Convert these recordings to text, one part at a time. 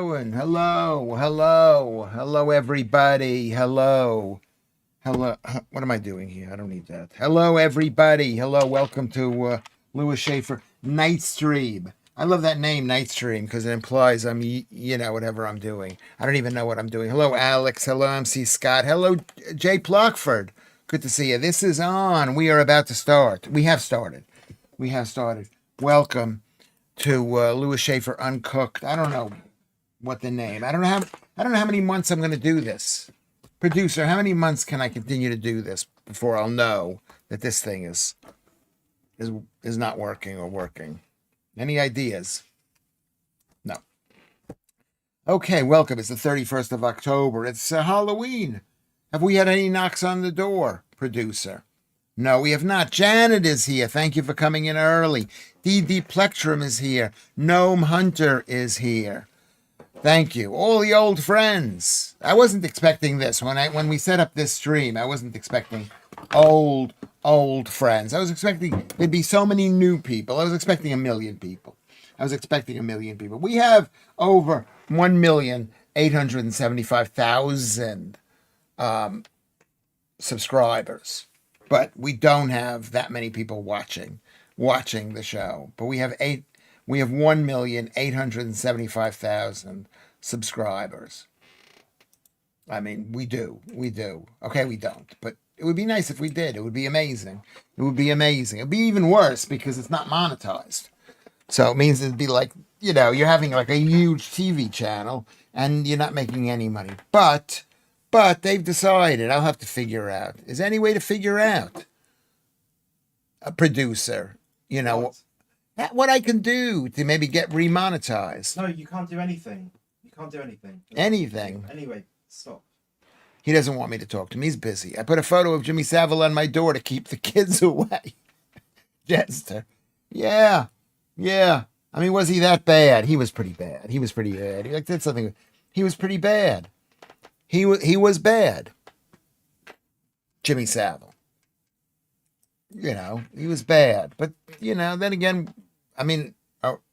And hello, everybody. Hello. What am I doing here? I don't need that. Hello, everybody. Hello, welcome to Lewis Schaffer Night Stream. I love that name, Night Stream, because it implies I'm, whatever I'm doing. I don't even know what I'm doing. Hello, Alex. Hello, MC Scott. Hello, Jay Plockford. Good to see you. This is on. We are about to start. We have started. Welcome to Lewis Schaffer Uncooked. I don't know what the name. I don't know how many months I'm going to do this. Producer, how many months can I continue to do this before I'll know that this thing is not working or working? Any ideas? No. Okay, welcome. It's the 31st of October. It's Halloween. Have we had any knocks on the door, producer? No, we have not. Janet is here. Thank you for coming in early. D.D. Plectrum is here. Gnome Hunter is here. Thank you. All the old friends. I wasn't expecting this. When we set up this stream, I wasn't expecting old friends. I was expecting there'd be so many new people. I was expecting 1 million people. We have over 1,875,000 subscribers, but we don't have that many people watching the show. But we have 1,875,000 subscribers. I mean, we do. Okay, we don't, but it would be nice if we did. It would be amazing. It'd be even worse because it's not monetized. So it means it'd be like, you're having like a huge TV channel and you're not making any money. But they've decided, I'll have to figure out. Is there any way to figure out a producer, what I can do to maybe get remonetized? No, you can't do anything. Anything. Anyway, stop. He doesn't want me to talk to him. He's busy. I put a photo of Jimmy Savile on my door to keep the kids away. Jester. Yeah. I mean, was he that bad? He was pretty bad. He did something. He was pretty bad. He was bad. Jimmy Savile. He was bad. But, then again, I mean,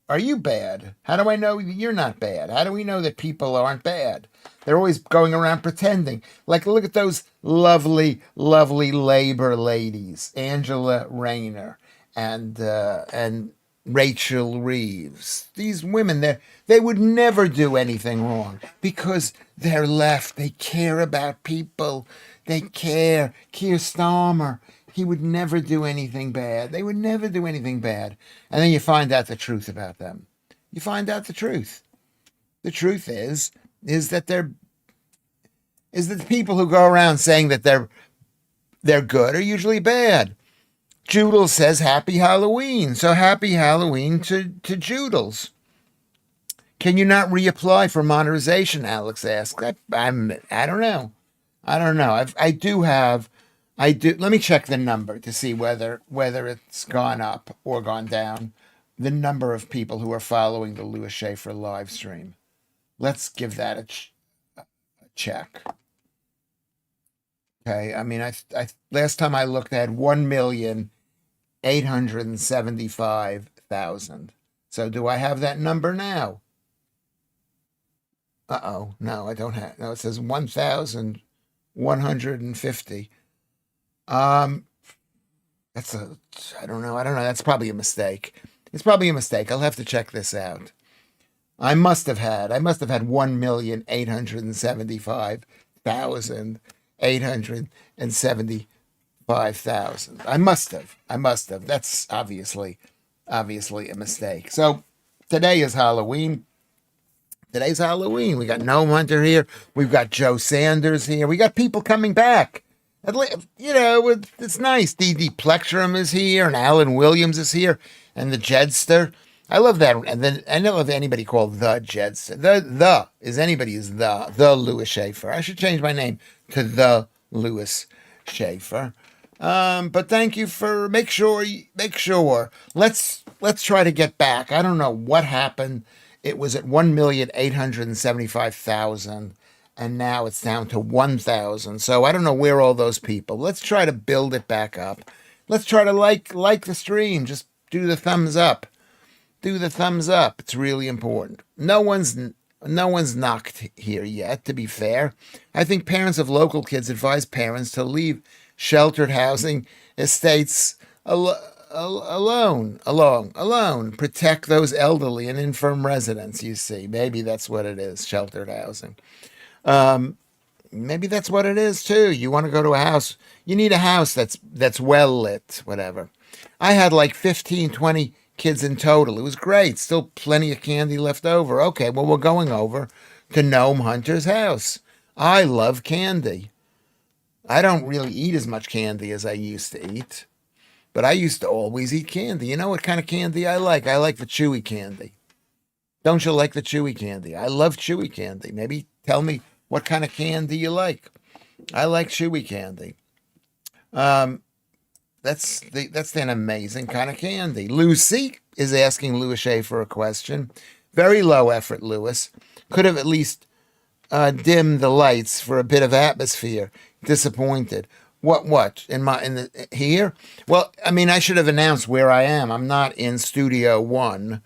are you bad? How do I know you're not bad? How do we know that people aren't bad? They're always going around pretending. Like, look at those lovely, lovely labor ladies, Angela Rayner and Rachel Reeves. These women, they would never do anything wrong because they're left. They care about people. They care. Keir Starmer, he would never do anything bad. They would never do anything bad. And then you find out the truth about them. You find out the truth. The truth is that the people who go around saying that they're good are usually bad. Joodles says Happy Halloween. So Happy Halloween to Joodles. Can you not reapply for monetization? Alex asks. I don't know. Let me check the number to see whether it's gone up or gone down. The number of people who are following the Lewis Schaffer live stream. Let's give that a check. Okay, I mean, I last time I looked, I had 1,875,000. So do I have that number now? No, I don't have. No, it says 1,150. I don't know. That's probably a mistake. It's probably a mistake. I'll have to check this out. I must have had 1,875,875,000. I must have. That's obviously a mistake. So today is Halloween. We got Gnome Hunter here. We've got Joe Sanders here. We got people coming back. It's nice. D.D. Plectrum is here, and Alan Williams is here, and the Jedster. I love that. And then I don't love anybody called the Jedster. The Lewis Schaffer. I should change my name to the Lewis Schaffer. But thank you for make sure. Let's try to get back. I don't know what happened. It was at 1,875,000. And now it's down to 1,000. So I don't know where all those people. Let's try to build it back up. Let's try to like the stream. Just do the thumbs up. It's really important. No one's No one's knocked here yet, to be fair. I think parents of local kids advise parents to leave sheltered housing estates alone. Protect those elderly and infirm residents, you see. Maybe that's what it is, sheltered housing. Maybe that's what it is too. You want to go to a house, you need a house that's well lit, whatever. I had like 15, 20 kids in total. It was great. Still plenty of candy left over. Okay, well, we're going over to Gnome Hunter's house. I love candy. I don't really eat as much candy as I used to eat, but I used to always eat candy. You know what kind of candy I like? I like the chewy candy. Don't you like the chewy candy? I love chewy candy. Maybe tell me what kind of candy you like. I like chewy candy. That's an amazing kind of candy. Lucy is asking Lewis Schaffer a question. Very low effort, Lewis. Could have at least dimmed the lights for a bit of atmosphere. Disappointed. What in the here? Well, I mean, I should have announced where I am. I'm not in Studio One,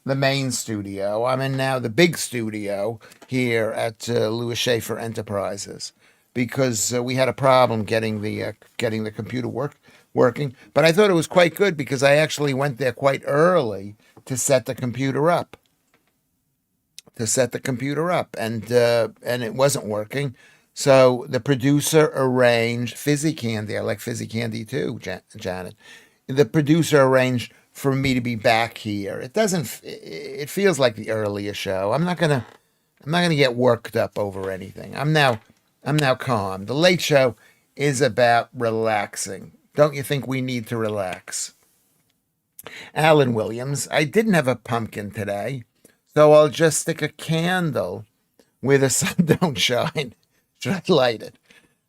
the main studio. I'm in now the big studio here at Lewis Schaffer Enterprises because we had a problem getting the computer working. But I thought it was quite good because I actually went there quite early to set the computer up. And it wasn't working. So the producer arranged fizzy candy. I like fizzy candy too, Janet. The producer arranged for me to be back here. It feels like the earlier show. I'm not gonna get worked up over anything. I'm now calm. The late show is about relaxing. Don't you think we need to relax? Alan Williams, I didn't have a pumpkin today, so I'll just stick a candle where the sun don't shine. Should I light it?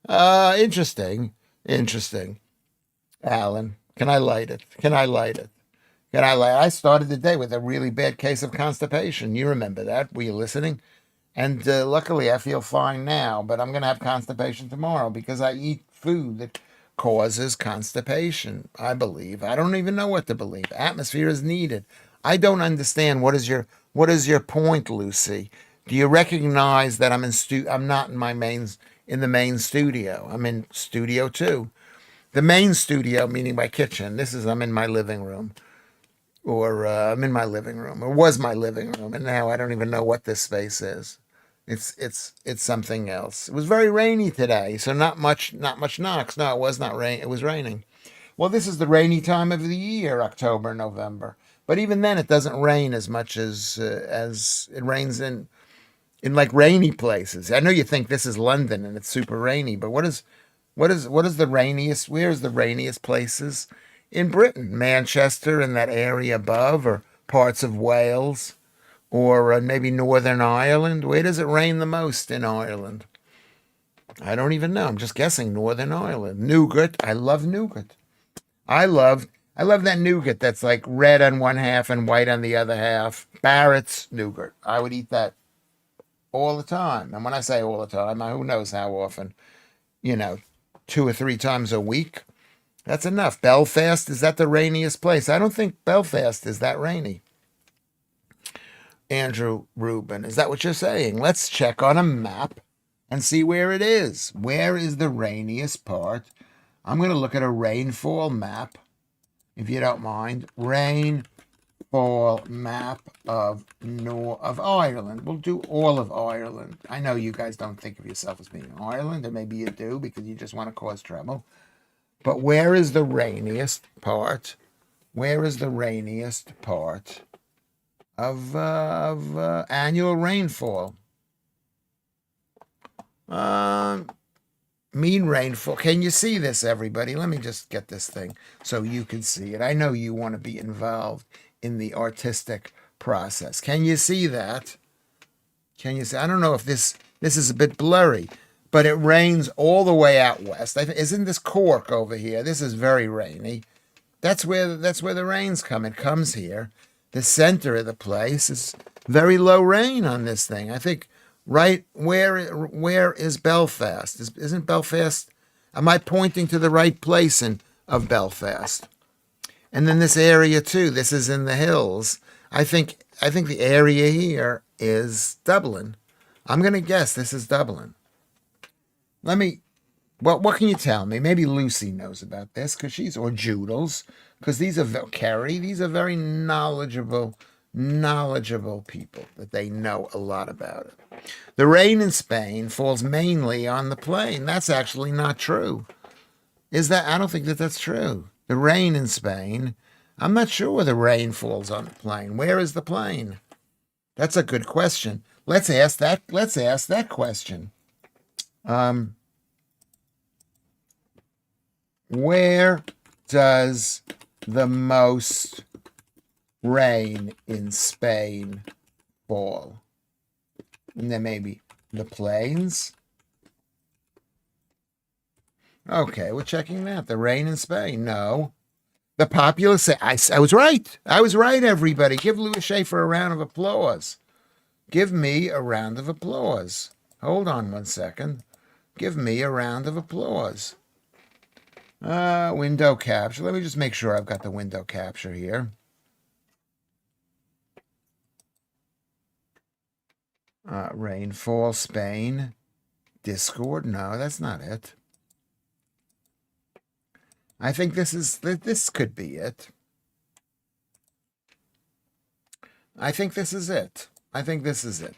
Interesting. Alan, can I light it? I started the day with a really bad case of constipation. You remember that? Were you listening? And luckily, I feel fine now, but I'm going to have constipation tomorrow because I eat food that causes constipation, I believe. I don't even know what to believe. Atmosphere is needed. I don't understand. What is your point, Lucy? Do you recognize that I'm not in the main studio? I'm in Studio 2. The main studio, meaning my kitchen. I'm in my living room. I'm in my living room. Or was my living room, and now I don't even know what this space is. It's something else. It was very rainy today, so not much knocks. No, it was not rain. It was raining. Well, this is the rainy time of the year, October, November. But even then, it doesn't rain as much as it rains in like rainy places. I know you think this is London and it's super rainy, but what is the rainiest? Where's the rainiest places in Britain? Manchester and that area above, or parts of Wales, or maybe Northern Ireland. Where does it rain the most in Ireland? I don't even know. I'm just guessing. Northern Ireland. Nougat. I love nougat. I love that nougat that's like red on one half and white on the other half. Barrett's nougat. I would eat that all the time. And when I say all the time, who knows how often, 2 or 3 times a week. That's enough. Belfast, is that the rainiest place? I don't think Belfast is that rainy. Andrew Rubin, is that what you're saying? Let's check on a map and see where it is. Where is the rainiest part? I'm going to look at a rainfall map, if you don't mind. Rainfall map of Ireland. We'll do all of Ireland. I know you guys don't think of yourself as being Ireland, or maybe you do because you just want to cause trouble. But where is the rainiest part? Where is the rainiest part of annual rainfall? Mean rainfall. Can you see this, everybody? Let me just get this thing so you can see it. I know you want to be involved in the artistic process. Can you see that? Can you see? I don't know if this is a bit blurry, but it rains all the way out west. Isn't this Cork over here? This is very rainy. That's where the rain's come. It comes here. The center of the place is very low rain on this thing. I think right where is Belfast? Isn't Belfast? Am I pointing to the right place of Belfast? And then this area too. This is in the hills. I think the area here is Dublin. I'm going to guess this is Dublin. What can you tell me? Maybe Lucy knows about this or Joodles, because Carrie, these are very knowledgeable people that they know a lot about it. The rain in Spain falls mainly on the plain. That's actually not true. I don't think that's true. The rain in Spain, I'm not sure where the rain falls on the plain. Where is the plain? That's a good question. Let's ask that question. Where does the most rain in Spain fall? And then maybe the plains. Okay, we're checking that. The rain in Spain. No. The populace. I was right. I was right, everybody. Give Lewis Schaffer a round of applause. Give me a round of applause. Hold on one second. Give me a round of applause. Window capture. Let me just make sure I've got the window capture here. Rainfall, Spain. Discord. No, that's not it. I think this could be it. I think this is it.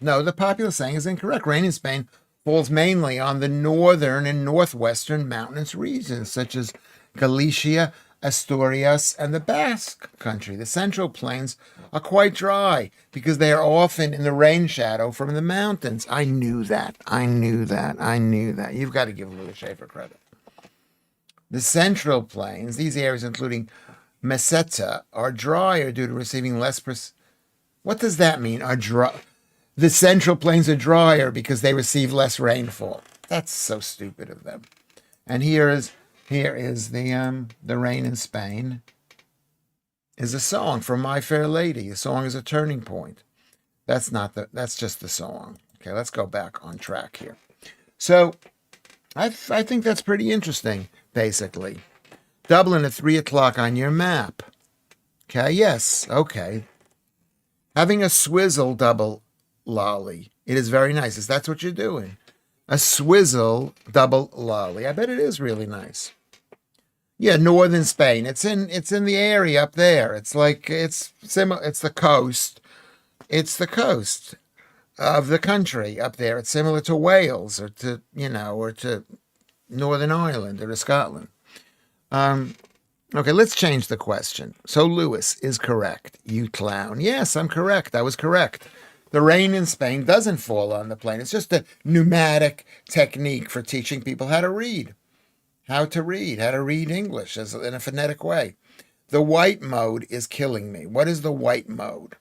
No, the popular saying is incorrect. Rain in Spain falls mainly on the northern and northwestern mountainous regions, such as Galicia, Asturias, and the Basque Country. The central plains are quite dry because they are often in the rain shadow from the mountains. I knew that. You've got to give Lewis Schaffer credit. The central plains, these areas including Meseta, are drier due to receiving less What does that mean? Are dry? The central plains are drier because they receive less rainfall. That's so stupid of them. And here is the rain in Spain. Is a song from My Fair Lady. A song is a turning point. That's just the song. Okay, let's go back on track here. So I think that's pretty interesting, basically. Dublin at 3 o'clock on your map. Okay, yes, okay. Having a swizzle double lolly. It is very nice. Is that what you're doing? A swizzle double lolly. I bet it is really nice. Yeah, northern Spain. It's in the area up there. It's similar. It's the coast. It's the coast of the country up there. It's similar to Wales or to Northern Ireland or to Scotland. Okay, let's change the question. So Lewis is correct. You clown. Yes, I'm correct. I was correct. The rain in Spain doesn't fall on the plain. It's just a pneumatic technique for teaching people how to read. How to read English in a phonetic way. The white mode is killing me. What is the white mode?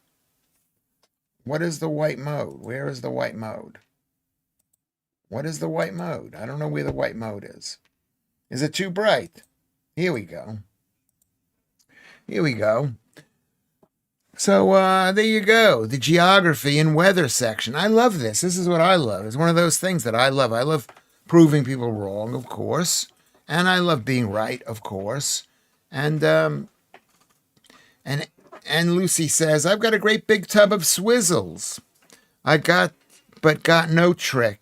What is the white mode? Where is the white mode? What is the white mode? I don't know where the white mode is. Is it too bright? Here we go. So there you go. The geography and weather section. I love this. This is what I love. It's one of those things that I love. I love proving people wrong, of course. And I love being right, of course. And Lucy says, I've got a great big tub of swizzles. Got no trick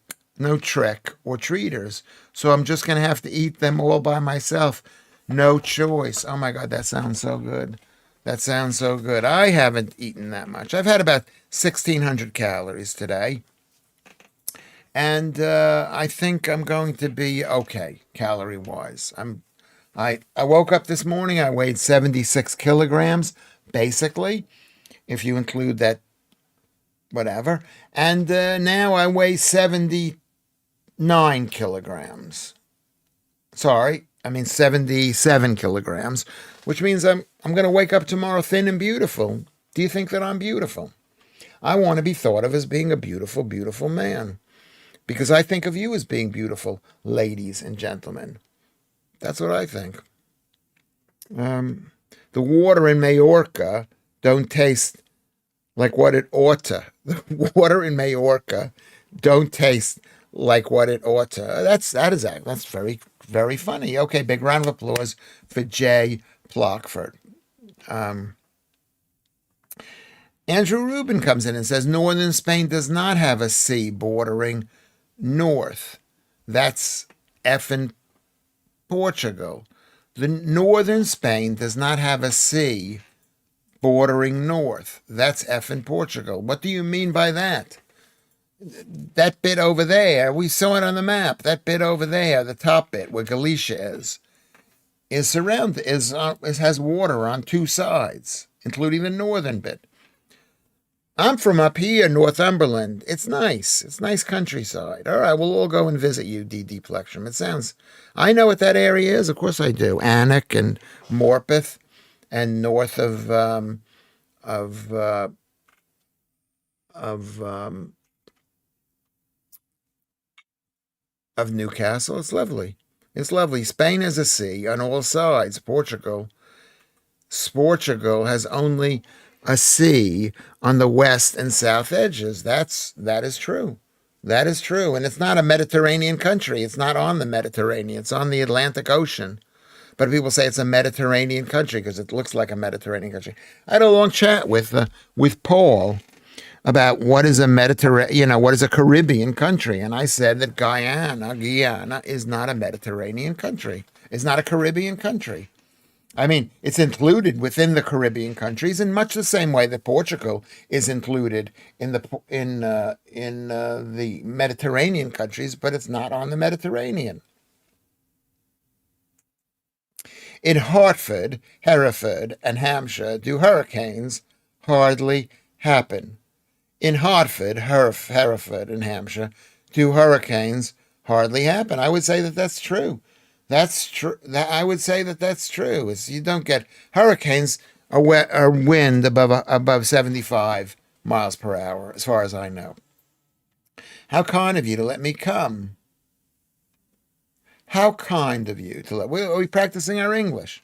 or treaters. So I'm just going to have to eat them all by myself. No choice. Oh my God, that sounds so good. I haven't eaten that much. I've had about 1,600 calories today. And I think I'm going to be okay, calorie-wise. I woke up this morning, I weighed 76 kilograms, basically, if you include that whatever. And now I weigh 79 kilograms. 77 kilograms, which means I'm going to wake up tomorrow thin and beautiful. Do you think that I'm beautiful? I want to be thought of as being a beautiful, beautiful man. Because I think of you as being beautiful, ladies and gentlemen. That's what I think. The water in Majorca don't taste like what it ought to. The water in Majorca don't taste like what it ought to. That's very, very funny. Okay, big round of applause for Jay Plockford. Andrew Rubin comes in and says northern Spain does not have a sea bordering north. That's effing Portugal. The northern Spain does not have a sea bordering north. That's effing Portugal. What do you mean by that? That bit over there, we saw it on the map. That bit over there, the top bit where Galicia is surrounded, has water on two sides, including the northern bit. I'm from up here, Northumberland. It's nice. It's nice countryside. All right, we'll all go and visit you, D.D. Plectrum. It sounds. I know what that area is. Of course I do. Annick and Morpeth, and north of uh, of um, of Newcastle. It's lovely. It's lovely. Spain has a sea on all sides. Portugal has only a sea on the west and south edges. That is true. That is true. And it's not a Mediterranean country. It's not on the Mediterranean. It's on the Atlantic Ocean. But people say it's a Mediterranean country because it looks like a Mediterranean country. I had a long chat with Paul about what is what is a Caribbean country, and I said that Guyana is not a Mediterranean country. It's not a Caribbean country. I mean, it's included within the Caribbean countries in much the same way that Portugal is included in the Mediterranean countries, but it's not on the Mediterranean. In Hartford, Hereford, and Hampshire, do hurricanes hardly happen? In Hartford, Hereford, and Hampshire, do hurricanes hardly happen? I would say that that's true. That's true. I would say that that's true. You don't get hurricanes are wind above 75 miles per hour, as far as I know. How kind of you to let me come. How kind of you to let. Are we practicing our English?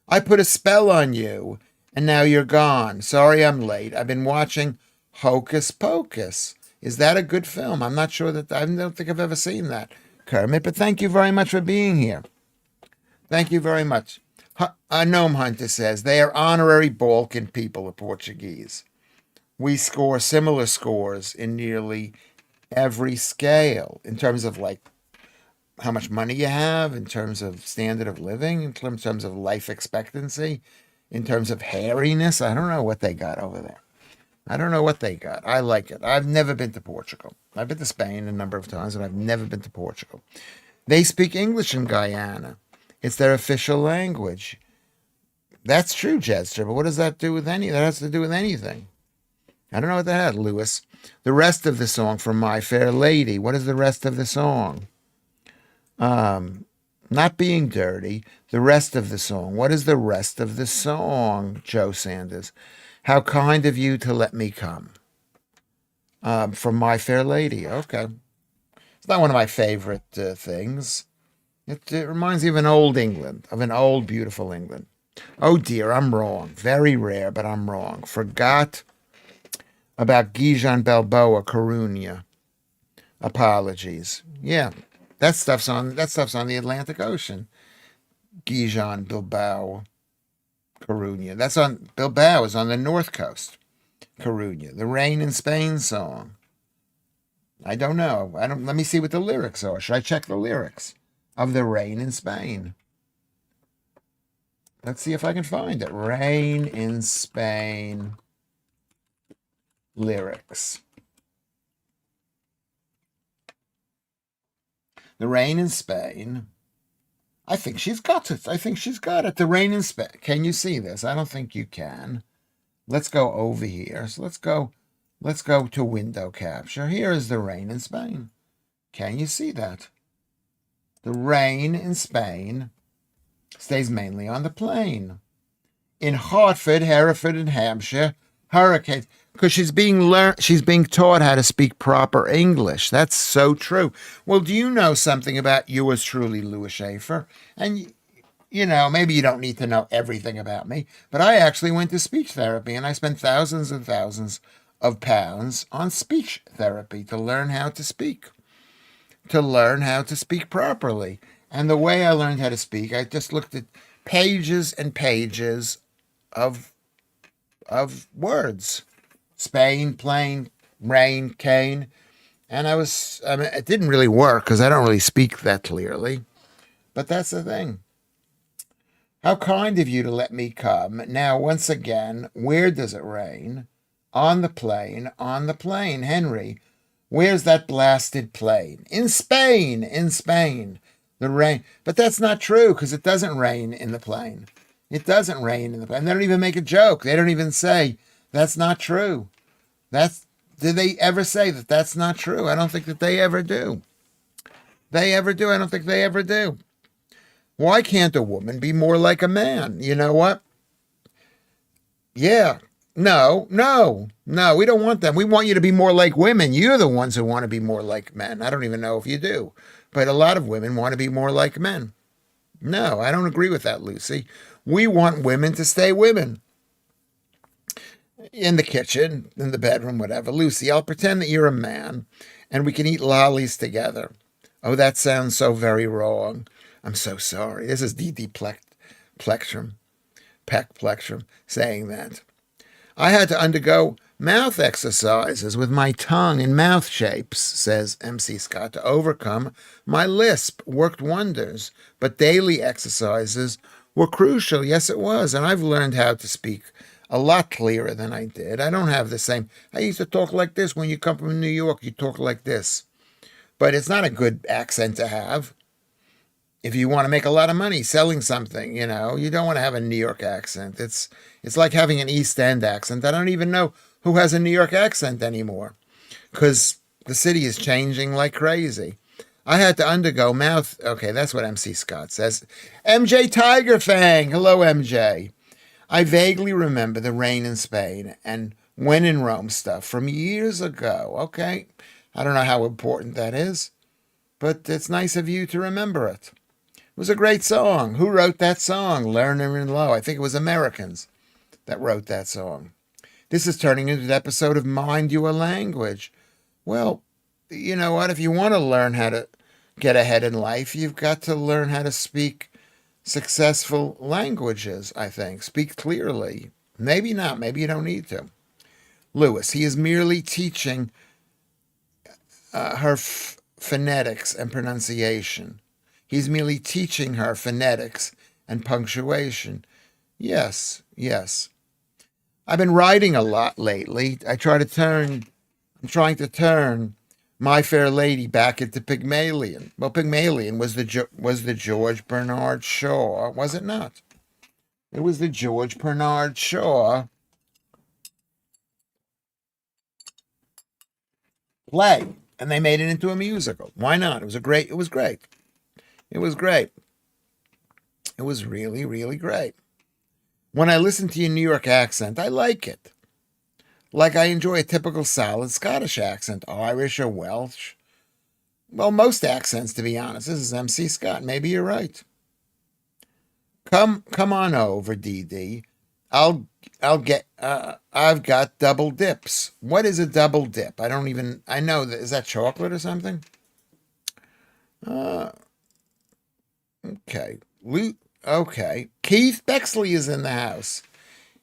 I put a spell on you, and now you're gone. Sorry I'm late. I've been watching Hocus Pocus. Is that a good film? I'm not sure I don't think I've ever seen that, Kermit, but thank you very much for being here. Thank you very much. Gnome Hunter says, they are honorary Balkan people of Portuguese. We score similar scores in nearly every scale in terms of like how much money you have, in terms of standard of living, in terms of life expectancy, in terms of hairiness. I don't know what they got over there. I don't know what they got. I like it. I've never been to Portugal. I've been to Spain a number of times, but I've never been to Portugal. They speak English in Guyana. It's their official language. That's true, Jester, but what does that do with that has to do with anything. I don't know what that had, Lewis. The rest of the song from My Fair Lady. What is the rest of the song? Not being dirty. The rest of the song. What is the rest of the song, Joe Sanders? How kind of you to let me come. From My Fair Lady. Okay. It's not one of my favorite things. It reminds me of an old England, of an old, beautiful England. Oh dear, I'm wrong. Very rare, but I'm wrong. Forgot about Gijon Balboa Coruña. Apologies. Yeah, that stuff's on the Atlantic Ocean. Gijon Bilbao Coruña. Bilbao is on the north coast. Coruña. The Rain in Spain song. I don't know. Let me see what the lyrics are. Should I check the lyrics of The Rain in Spain? Let's see if I can find it. Rain in Spain lyrics. The Rain in Spain. I think she's got it. The Rain in Spain. Can you see this? I don't think you can. Let's go over here. So let's go to window capture. Here is The Rain in Spain. Can you see that? The rain in Spain stays mainly on the plain. In Hartford, Hereford, and Hampshire, hurricanes. Because she's being taught how to speak proper English. That's so true. Well, do you know something about yours truly, Lewis Schaffer? And maybe you don't need to know everything about me, but I actually went to speech therapy, and I spent thousands and thousands of pounds on speech therapy to learn how to speak properly. And the way I learned how to speak, I just looked at pages and pages of words. Spain, plane, rain, cane. And it didn't really work because I don't really speak that clearly. But that's the thing. How kind of you to let me come. Now, once again, where does it rain? On the plane, Henry. Where's that blasted plane? In Spain, in Spain. The rain. But that's not true because it doesn't rain in the plane. It doesn't rain in the plane. They don't even make a joke. They don't even say, that's not true. Did they ever say that that's not true? I don't think that they ever do. They ever do? I don't think they ever do. Why can't a woman be more like a man? You know what? Yeah. No, we don't want them. We want you to be more like women. You're the ones who want to be more like men. I don't even know if you do. But a lot of women want to be more like men. No, I don't agree with that, Lucy. We want women to stay women. In the kitchen, in the bedroom, whatever. Lucy, I'll pretend that you're a man and we can eat lollies together. Oh, that sounds so very wrong. I'm so sorry. This is Dee Plectrum saying that. I had to undergo mouth exercises with my tongue in mouth shapes, says MC Scott, to overcome my lisp. Worked wonders, but daily exercises were crucial. Yes, it was. And I've learned how to speak a lot clearer than I did. I don't have the same. I used to talk like this. When you come from New York, you talk like this. But it's not a good accent to have. If you want to make a lot of money selling something, you don't want to have a New York accent. It's like having an East End accent. I don't even know who has a New York accent anymore because the city is changing like crazy. I had to undergo mouth. Okay, that's what MC Scott says. MJ Tiger Fang. Hello, MJ. I vaguely remember the rain in Spain and when in Rome stuff from years ago. Okay, I don't know how important that is, but it's nice of you to remember it. It was a great song. Who wrote that song? Lerner and Lowe. I think it was Americans that wrote that song. This is turning into an episode of Mind Your Language. Well, you know what? If you want to learn how to get ahead in life, you've got to learn how to speak successful languages, I think. Speak clearly. Maybe not. Maybe you don't need to. Lewis, he is merely teaching her phonetics and pronunciation. He's merely teaching her phonetics and punctuation. Yes. I've been writing a lot lately. I'm trying to turn My Fair Lady back into Pygmalion. Well, Pygmalion was the George Bernard Shaw, was it not? It was the George Bernard Shaw play, and they made it into a musical. Why not? It was great. It was great. It was really, really great. When I listen to your New York accent, I like it. Like I enjoy a typical solid Scottish accent, Irish or Welsh. Well, most accents, to be honest. This is MC Scott. Maybe you're right. Come on over, Dee. I've got double dips. What is a double dip? I know that. Is that chocolate or something? Okay. Okay. Keith Bexley is in the house.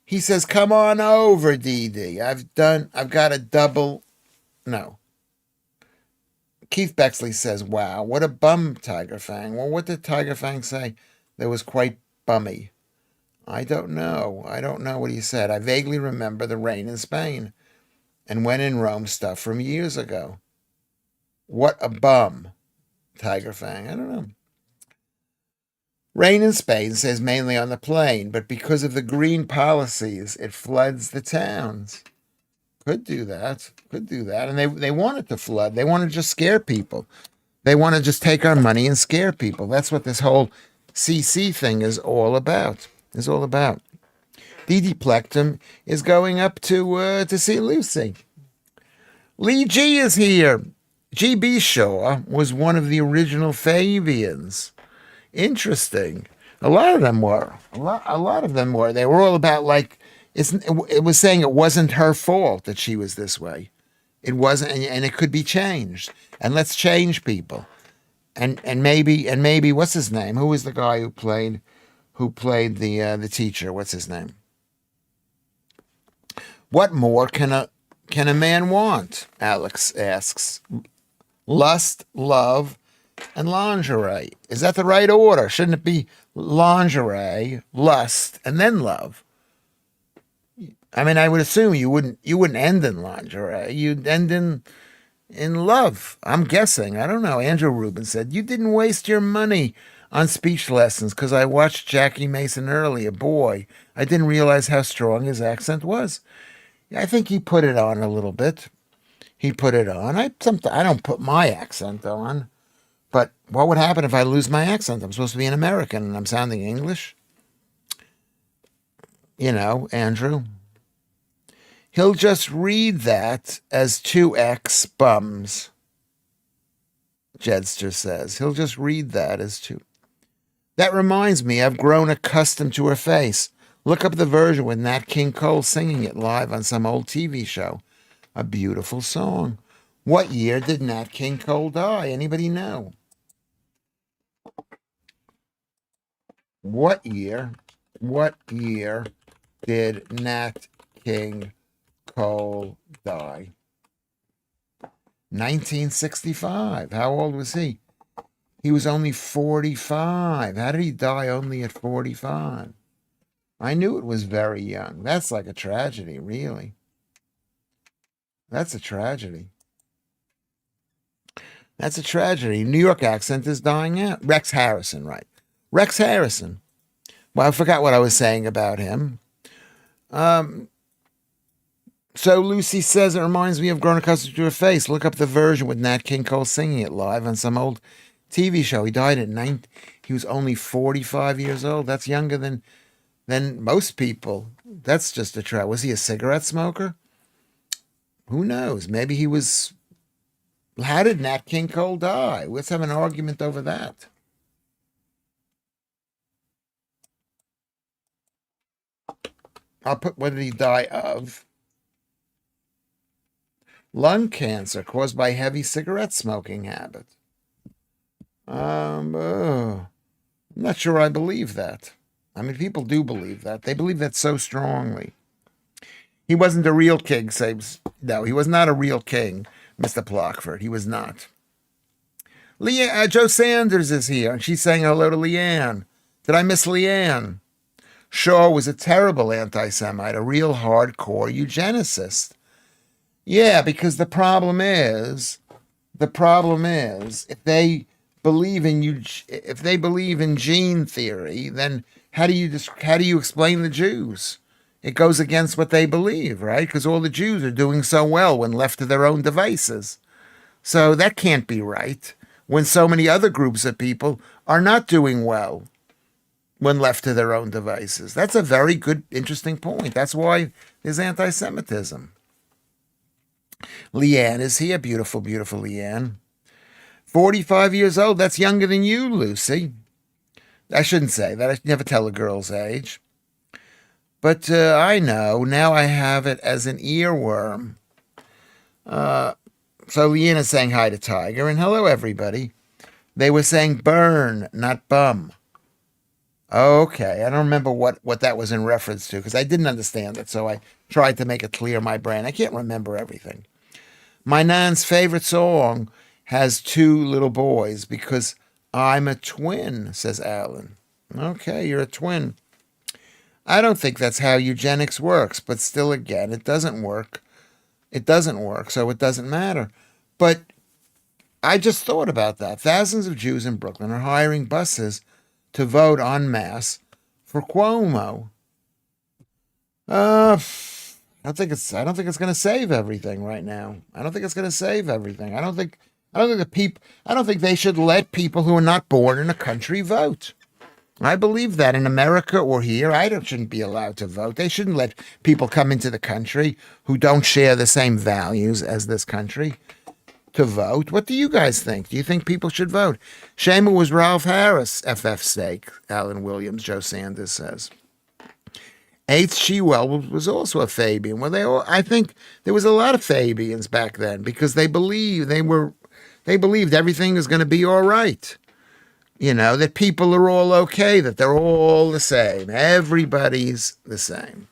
He says, come on over, Dee. I've got a double. No. Keith Bexley says, wow, what a bum, Tiger Fang. Well, what did Tiger Fang say? That was quite bummy. I don't know what he said. I vaguely remember the rain in Spain and when in Rome stuff from years ago. What a bum, Tiger Fang. I don't know. Rain in Spain says mainly on the plain, but because of the green policies, it floods the towns. Could do that. And they want it to flood. They want to just scare people. They want to just take our money and scare people. That's what this whole CC thing is all about. Dee Plectum is going up to see Lucy. Lee G is here. G.B. Shaw was one of the original Fabians. Interesting. A lot of them were. They were all about it was saying it wasn't her fault that she was this way. It wasn't, and it could be changed. And let's change people. And maybe what's his name? Who was the guy who played the teacher? What's his name? What more can can a man want? Alex asks. Lust, love, and lingerie. Is that the right order? Shouldn't it be lingerie, lust, and then love? I mean, I would assume you wouldn't end in lingerie. You'd end in love. I'm guessing. I don't know. Andrew Rubin said, "You didn't waste your money on speech lessons because I watched Jackie Mason earlier. Boy, I didn't realize how strong his accent was." I think he put it on a little bit. He put it on. I don't put my accent on. But what would happen if I lose my accent? I'm supposed to be an American and I'm sounding English. You know, Andrew. He'll just read that as 2X bums, Jedster says. He'll just read that as 2. That reminds me, I've grown accustomed to her face. Look up the version with Nat King Cole singing it live on some old TV show. A beautiful song. What year did Nat King Cole die? Anybody know? What year did Nat King Cole die? 1965. How old was he? He was only 45. How did he die only at 45? I knew it was very young. That's like a tragedy, really. That's a tragedy. That's a tragedy. New York accent is dying out. Rex Harrison, right. Rex Harrison. Well, I forgot what I was saying about him. So Lucy says it reminds me of Grown Accustomed to Her Face. Look up the version with Nat King Cole singing it live on some old TV show. He died at 9. He was only 45 years old. That's younger than most people. That's just a trap. Was he a cigarette smoker? Who knows? Maybe he was. How did Nat King Cole die? Let's have an argument over that. I'll put, what did he die of? Lung cancer caused by heavy cigarette smoking habit. I'm not sure I believe that. I mean, people do believe that. They believe that so strongly. He wasn't a real king, says. No, he was not a real king, Mr. Plockford. He was not. Joe Sanders is here, and she's saying hello to Leanne. Did I miss Leanne? Shaw was a terrible anti-Semite, a real hardcore eugenicist. Yeah, because the problem is, if they believe in gene theory, then how do you explain the Jews? It goes against what they believe, right? Because all the Jews are doing so well when left to their own devices. So that can't be right when so many other groups of people are not doing well when left to their own devices. That's a very good, interesting point. That's why there's anti-Semitism. Leanne is here. Beautiful, beautiful Leanne. 45 years old. That's younger than you, Lucy. I shouldn't say that. I never tell a girl's age. But I know. Now I have it as an earworm. So Leanne is saying hi to Tiger. And hello, everybody. They were saying burn, not bum. Okay. I don't remember what that was in reference to because I didn't understand it. So I tried to make it clear in my brain. I can't remember everything. My nan's favorite song has 2 little boys because I'm a twin, says Alan. Okay, you're a twin. I don't think that's how eugenics works, but still, again, it doesn't work. It doesn't work, so it doesn't matter. But I just thought about that. Thousands of Jews in Brooklyn are hiring buses to vote en masse for Cuomo. I don't think it's going to save everything right now. I don't think it's going to save everything. I don't think they should let people who are not born in a country vote. I believe that in America or here, shouldn't be allowed to vote. They shouldn't let people come into the country who don't share the same values as this country to vote. What do you guys think? Do you think people should vote? Shame it was Ralph Harris, FF Steak, Alan Williams, Joe Sanders says. H. Shewell was also a Fabian. Well, I think there was a lot of Fabians back then because they believed everything is going to be all right. You know, that people are all okay, that they're all the same. Everybody's the same.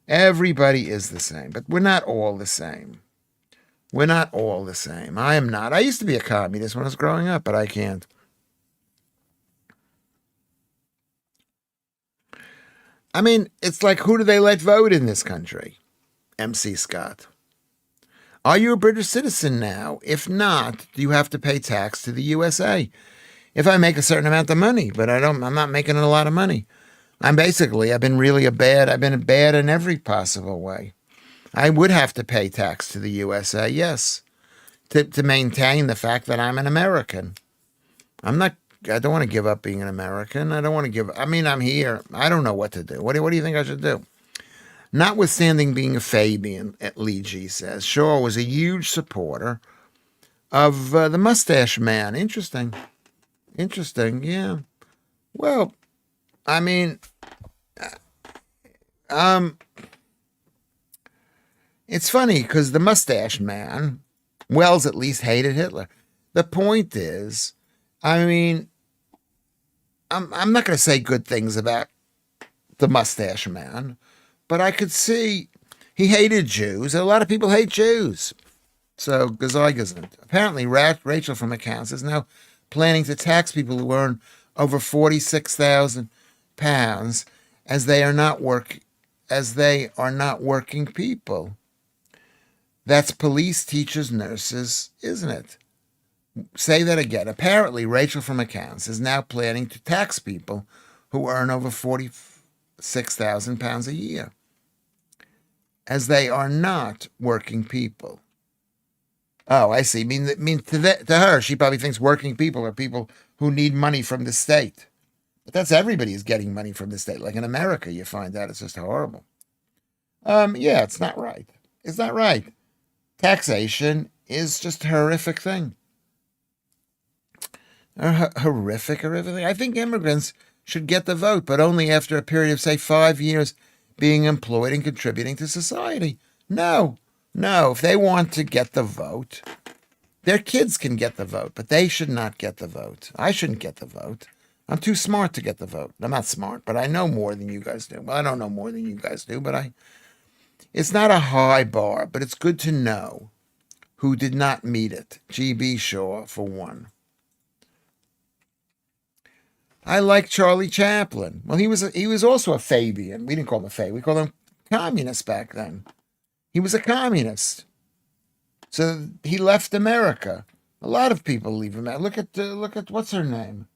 Everybody is the same, but we're not all the same. We're not all the same. I am not. I used to be a communist when I was growing up, but I can't. I mean, it's like, who do they let vote in this country? MC Scott. Are you a British citizen now? If not, do you have to pay tax to the USA? If I make a certain amount of money, but I'm not making a lot of money. I've been I've been bad in every possible way. I would have to pay tax to the USA, yes, to maintain the fact that I'm an American. I don't want to give up being an American. I'm here. I don't know what to do. What do you think I should do? Notwithstanding being a Fabian, Lee G says, Shaw was a huge supporter of the Mustache Man. Interesting, yeah. Well, I mean, it's funny because the Mustache Man, Wells at least hated Hitler. The point is, I mean, I'm not going to say good things about the Mustache Man, but I could see he hated Jews. A lot of people hate Jews. So, gesundheit. Apparently, Rachel from accounts is now planning to tax people who earn over £46,000 as they are not working people. That's police, teachers, nurses, isn't it? Say that again. Apparently, Rachel from accounts is now planning to tax people who earn over £46,000 a year, as they are not working people. Oh, I see. To her, she probably thinks working people are people who need money from the state. But that's everybody is getting money from the state. Like in America, you find that it's just horrible. Yeah, it's not right. It's not right. Taxation is just a horrific thing. Horrific thing. I think immigrants should get the vote, but only after a period of, say, 5 years being employed and contributing to society. No. If they want to get the vote, their kids can get the vote, but they should not get the vote. I shouldn't get the vote. I'm too smart to get the vote. I'm not smart, but I know more than you guys do. Well, I don't know more than you guys do, but it's not a high bar, but it's good to know who did not meet it. G.B. Shaw, for one. I like Charlie Chaplin. Well, he was also a Fabian. We didn't call him a Fabian. We called him communist back then. He was a communist. So he left America. A lot of people leave America. Look at what's her name?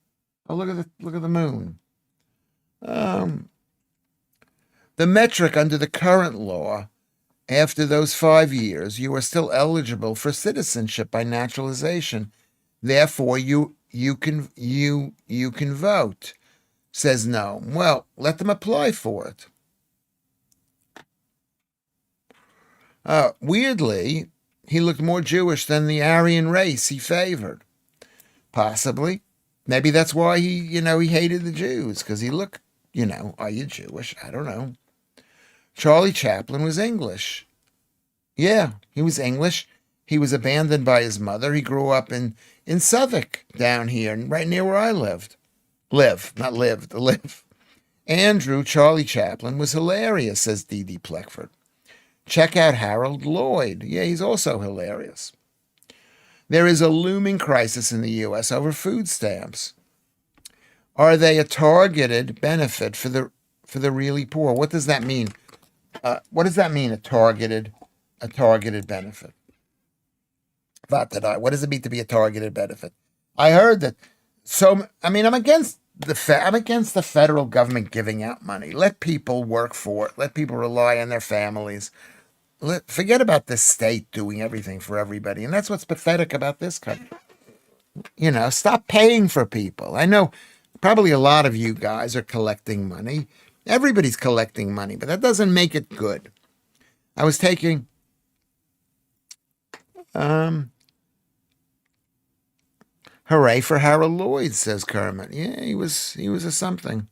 Oh, look at the moon. The metric under the current law, after those 5 years, you are still eligible for citizenship by naturalization. Therefore, you can vote. Says no. Well, let them apply for it. Weirdly, he looked more Jewish than the Aryan race he favored. Possibly. Maybe that's why he hated the Jews, because he looked, are you Jewish? I don't know. Charlie Chaplin was English. Yeah, he was English. He was abandoned by his mother. He grew up in Southwark, down here, right near where I lived. Live. Andrew, Charlie Chaplin, was hilarious, says Dee Pleckford. Check out Harold Lloyd. Yeah, he's also hilarious. There is a looming crisis in the U.S. over food stamps. Are they a targeted benefit for the really poor? What does that mean? What does that mean? A targeted benefit. What does it mean to be a targeted benefit? I heard that. I'm against the federal government giving out money. Let people work for it. Let people rely on their families. Forget about the state doing everything for everybody. And that's what's pathetic about this country. Stop paying for people. I know probably a lot of you guys are collecting money. Everybody's collecting money, but that doesn't make it good. I was taking hooray for Harold Lloyd, says Kermit. Yeah, he was a something.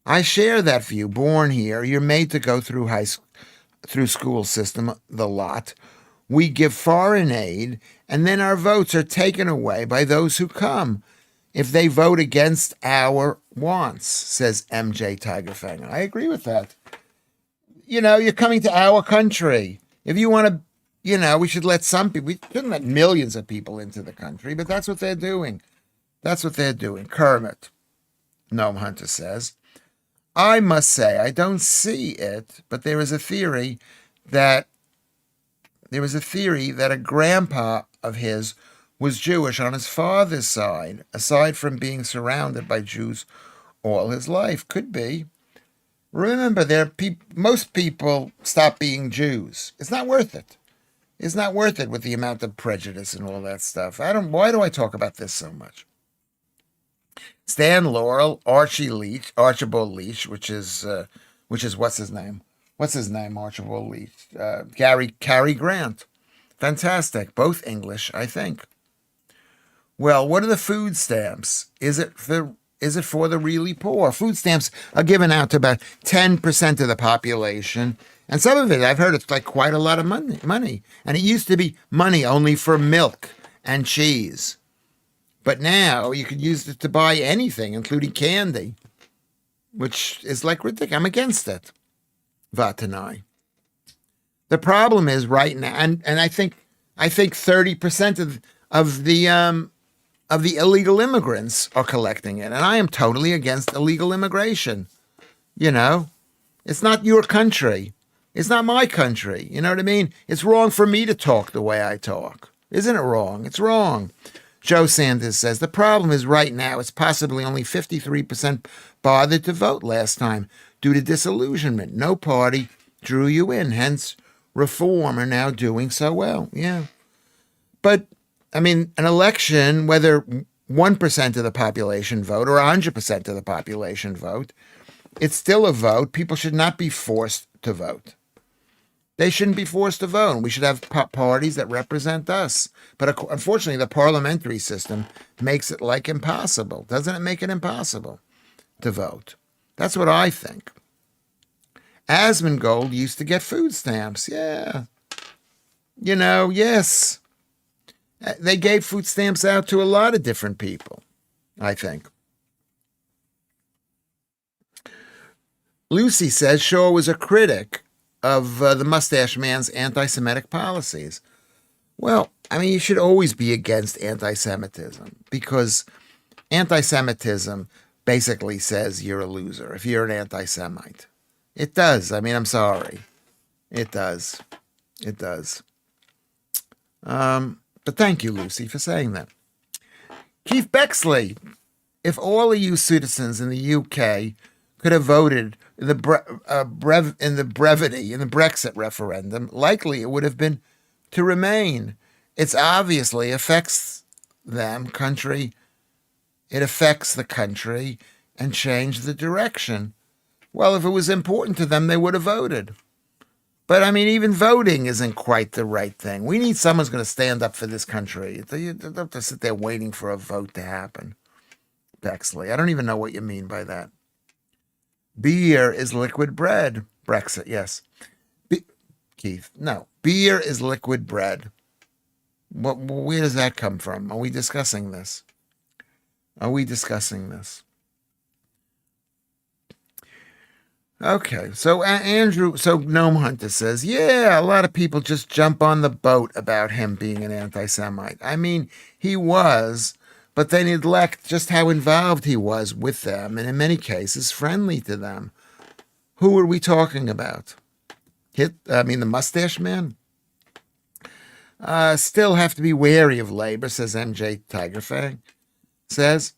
I share that view. Born here, you're made to go through school system the lot. We give foreign aid, and then our votes are taken away by those who come if they vote against our wants, says MJ Tigerfang. I agree with that. you're coming to our country. If you want to, we should let some people, we shouldn't let millions of people into the country, but that's what they're doing. That's what they're doing. Kermit, Gnome Hunter says, I must say, I don't see it, but there is a theory that a grandpa of his was Jewish on his father's side, aside from being surrounded by Jews all his life. Could be. Remember, most people stop being Jews. It's not worth it. It's not worth it with the amount of prejudice and all that stuff. Why do I talk about this so much? Stan Laurel, Archibald Leach, which is what's his name? Archibald Leach. Cary Grant. Fantastic. Both English, I think. Well, what are the food stamps? Is it for the really poor? Food stamps are given out to about 10% of the population. And some of it, I've heard it's like quite a lot of money. And it used to be money only for milk and cheese. But now you could use it to buy anything, including candy, which is like ridiculous. I'm against it. Vatanai. The problem is right now, and I think 30% of the illegal immigrants are collecting it, and I am totally against illegal immigration. It's not your country. It's not my country. You know what I mean? It's wrong for me to talk the way I talk. Isn't it wrong? It's wrong. Joe Sanders says, the problem is right now it's possibly only 53% bothered to vote last time due to disillusionment. No party drew you in, hence reform are now doing so well. Yeah. But, an election, whether 1% of the population vote or 100% of the population vote, it's still a vote. People should not be forced to vote. They shouldn't be forced to vote. We should have parties that represent us. But unfortunately, the parliamentary system makes it like impossible. Doesn't it make it impossible to vote? That's what I think. Asmongold used to get food stamps. Yeah. Yes. They gave food stamps out to a lot of different people, I think. Lucy says Shaw was a critic of the Mustache Man's anti-Semitic policies. Well, you should always be against anti-Semitism because anti-Semitism basically says you're a loser if you're an anti-Semite. It does. I'm sorry. It does. It does. But thank you, Lucy, for saying that. Keith Bexley, if all EU citizens in the UK could have voted in the Brexit referendum, likely it would have been to remain. It obviously affects them, country. It affects the country and change the direction. Well, if it was important to them, they would have voted. But even voting isn't quite the right thing. We need someone who's going to stand up for this country. You don't have to sit there waiting for a vote to happen. Bexley, I don't even know what you mean by that. Beer is liquid bread. Brexit, yes. Keith, no. Beer is liquid bread. Where does that come from? Are we discussing this? Okay, so Gnome Hunter says, yeah, a lot of people just jump on the boat about him being an anti-Semite. He was, but they neglect just how involved he was with them, and in many cases, friendly to them. Who are we talking about? The Mustache Man? Still have to be wary of labor, says MJ Tigerfang. Says,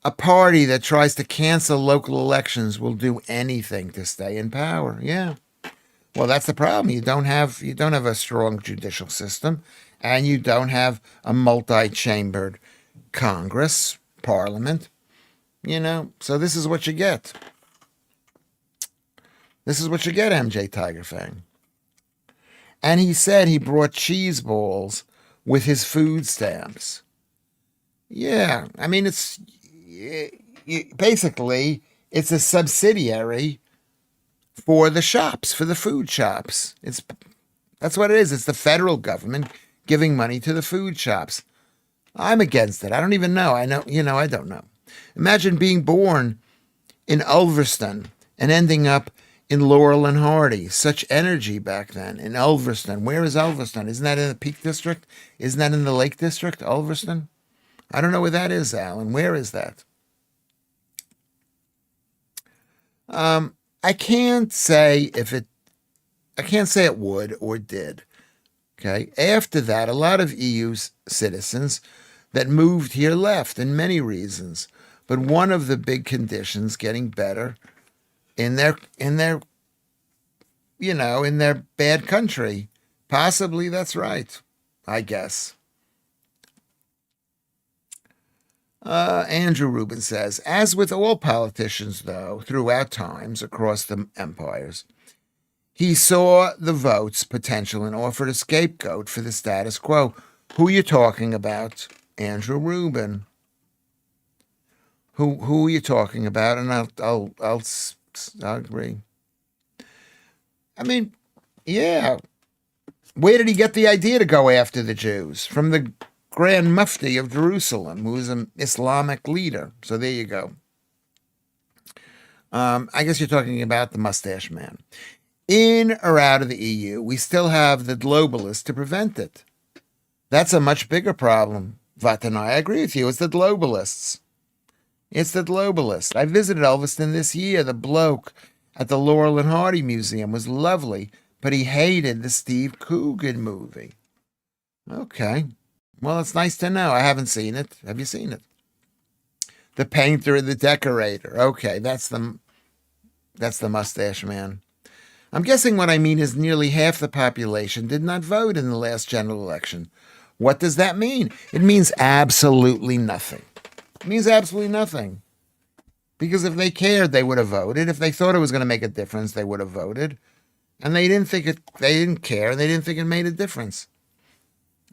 a party that tries to cancel local elections will do anything to stay in power. Yeah. Well, that's the problem. You don't have a strong judicial system, and you don't have a multi-chambered Congress, Parliament. So this is what you get. This is what you get, MJ Tigerfang. And he said he brought cheese balls with his food stamps. Yeah, it's basically it's a subsidiary for the shops, for the food shops. That's what it is. It's the federal government giving money to the food shops. I'm against it. I don't even know. I don't know. Imagine being born in Ulverston and ending up in Laurel and Hardy. Such energy back then. In Ulverston. Where is Ulverston? Isn't that in the Peak District? Isn't that in the Lake District, Ulverston? I don't know where that is, Alan. Where is that? I can't say it would or did. Okay. After that, a lot of EU citizens that moved here left, and many reasons. But one of the big conditions getting better in their bad country. Possibly that's right, I guess. Andrew Rubin says, as with all politicians, though, throughout times across the empires, he saw the vote's potential and offered a scapegoat for the status quo. Who are you talking about? Andrew Rubin. Who are you talking about? And I'll agree. I mean, yeah. Where did he get the idea to go after the Jews? From the Grand Mufti of Jerusalem, who is an Islamic leader. So there you go. I guess you're talking about the mustache man. In or out of the EU, we still have the globalists to prevent it. That's a much bigger problem, Vatan. I agree with you. It's the globalists. It's the globalists. I visited Ulverston this year. The bloke at the Laurel and Hardy Museum was lovely, but he hated the Steve Coogan movie. Okay. Well, it's nice to know. I haven't seen it. Have you seen it? The Painter and the Decorator. Okay, that's the mustache man. I'm guessing what I mean is nearly half the population did not vote in the last general election. What does that mean? It means absolutely nothing. It means absolutely nothing. Because if they cared, they would have voted. If they thought it was going to make a difference, they would have voted. And they didn't care, and they didn't think it made a difference.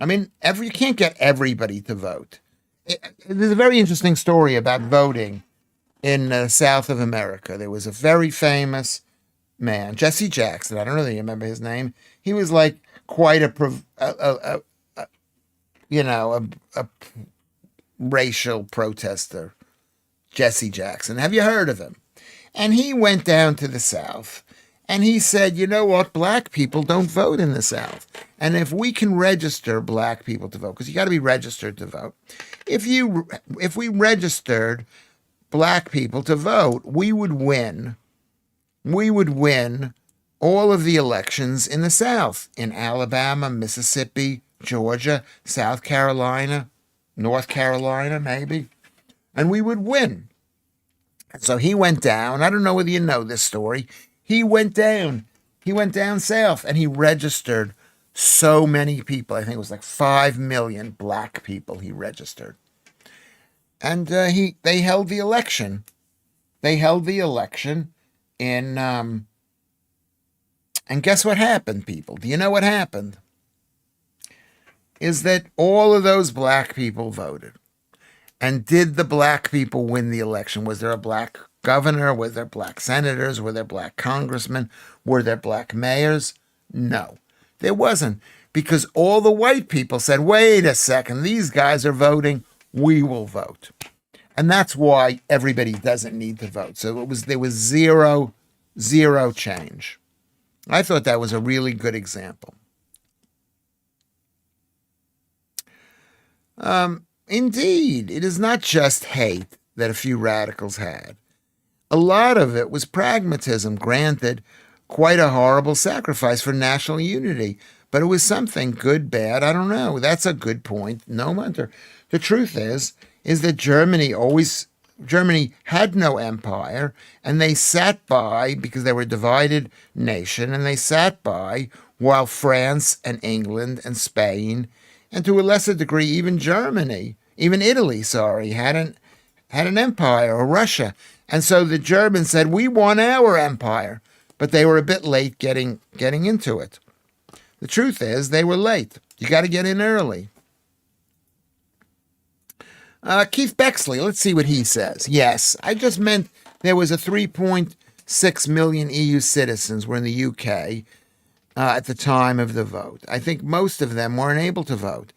I mean, you can't get everybody to vote. There's a very interesting story about voting in South of America. There was a very famous man, Jesse Jackson. I don't really remember his name. He was like quite a racial protester, Jesse Jackson. Have you heard of him? And he went down to the South and he said, you know what? Black people don't vote in the South. And if we can register black people to vote, because you got to be registered to vote. If we registered black people to vote, we would win. We would win all of the elections in the South, in Alabama, Mississippi, Georgia, South Carolina, North Carolina, maybe. And we would win. So he went down. I don't know whether you know this story. He went down south and he registered so many people. I think it was like 5 million black people he registered. And they held the election. They held the election in, and guess what happened, people? Do you know what happened? Is that all of those black people voted. And did the black people win the election? Was there a black governor? Were there black senators? Were there black congressmen? Were there black mayors? No, there wasn't. Because all the white people said, wait a second, these guys are voting, we will vote. And that's why everybody doesn't need to vote. So there was zero change. I thought that was a really good example. Indeed, it is not just hate that a few radicals had. A lot of it was pragmatism, granted, quite a horrible sacrifice for national unity. But it was something good, bad, I don't know. That's a good point. No wonder. The truth is that Germany had no empire, and they sat by because they were a divided nation, and they sat by while France and England and Spain, and to a lesser degree even Germany, even Italy, had an empire, or Russia. And so the Germans said, we want our empire, but they were a bit late getting into it. The truth is, they were late. You got to get in early. Keith Bexley, let's see what he says. Yes, I just meant there was a 3.6 million EU citizens were in the UK at the time of the vote. I think most of them weren't able to vote.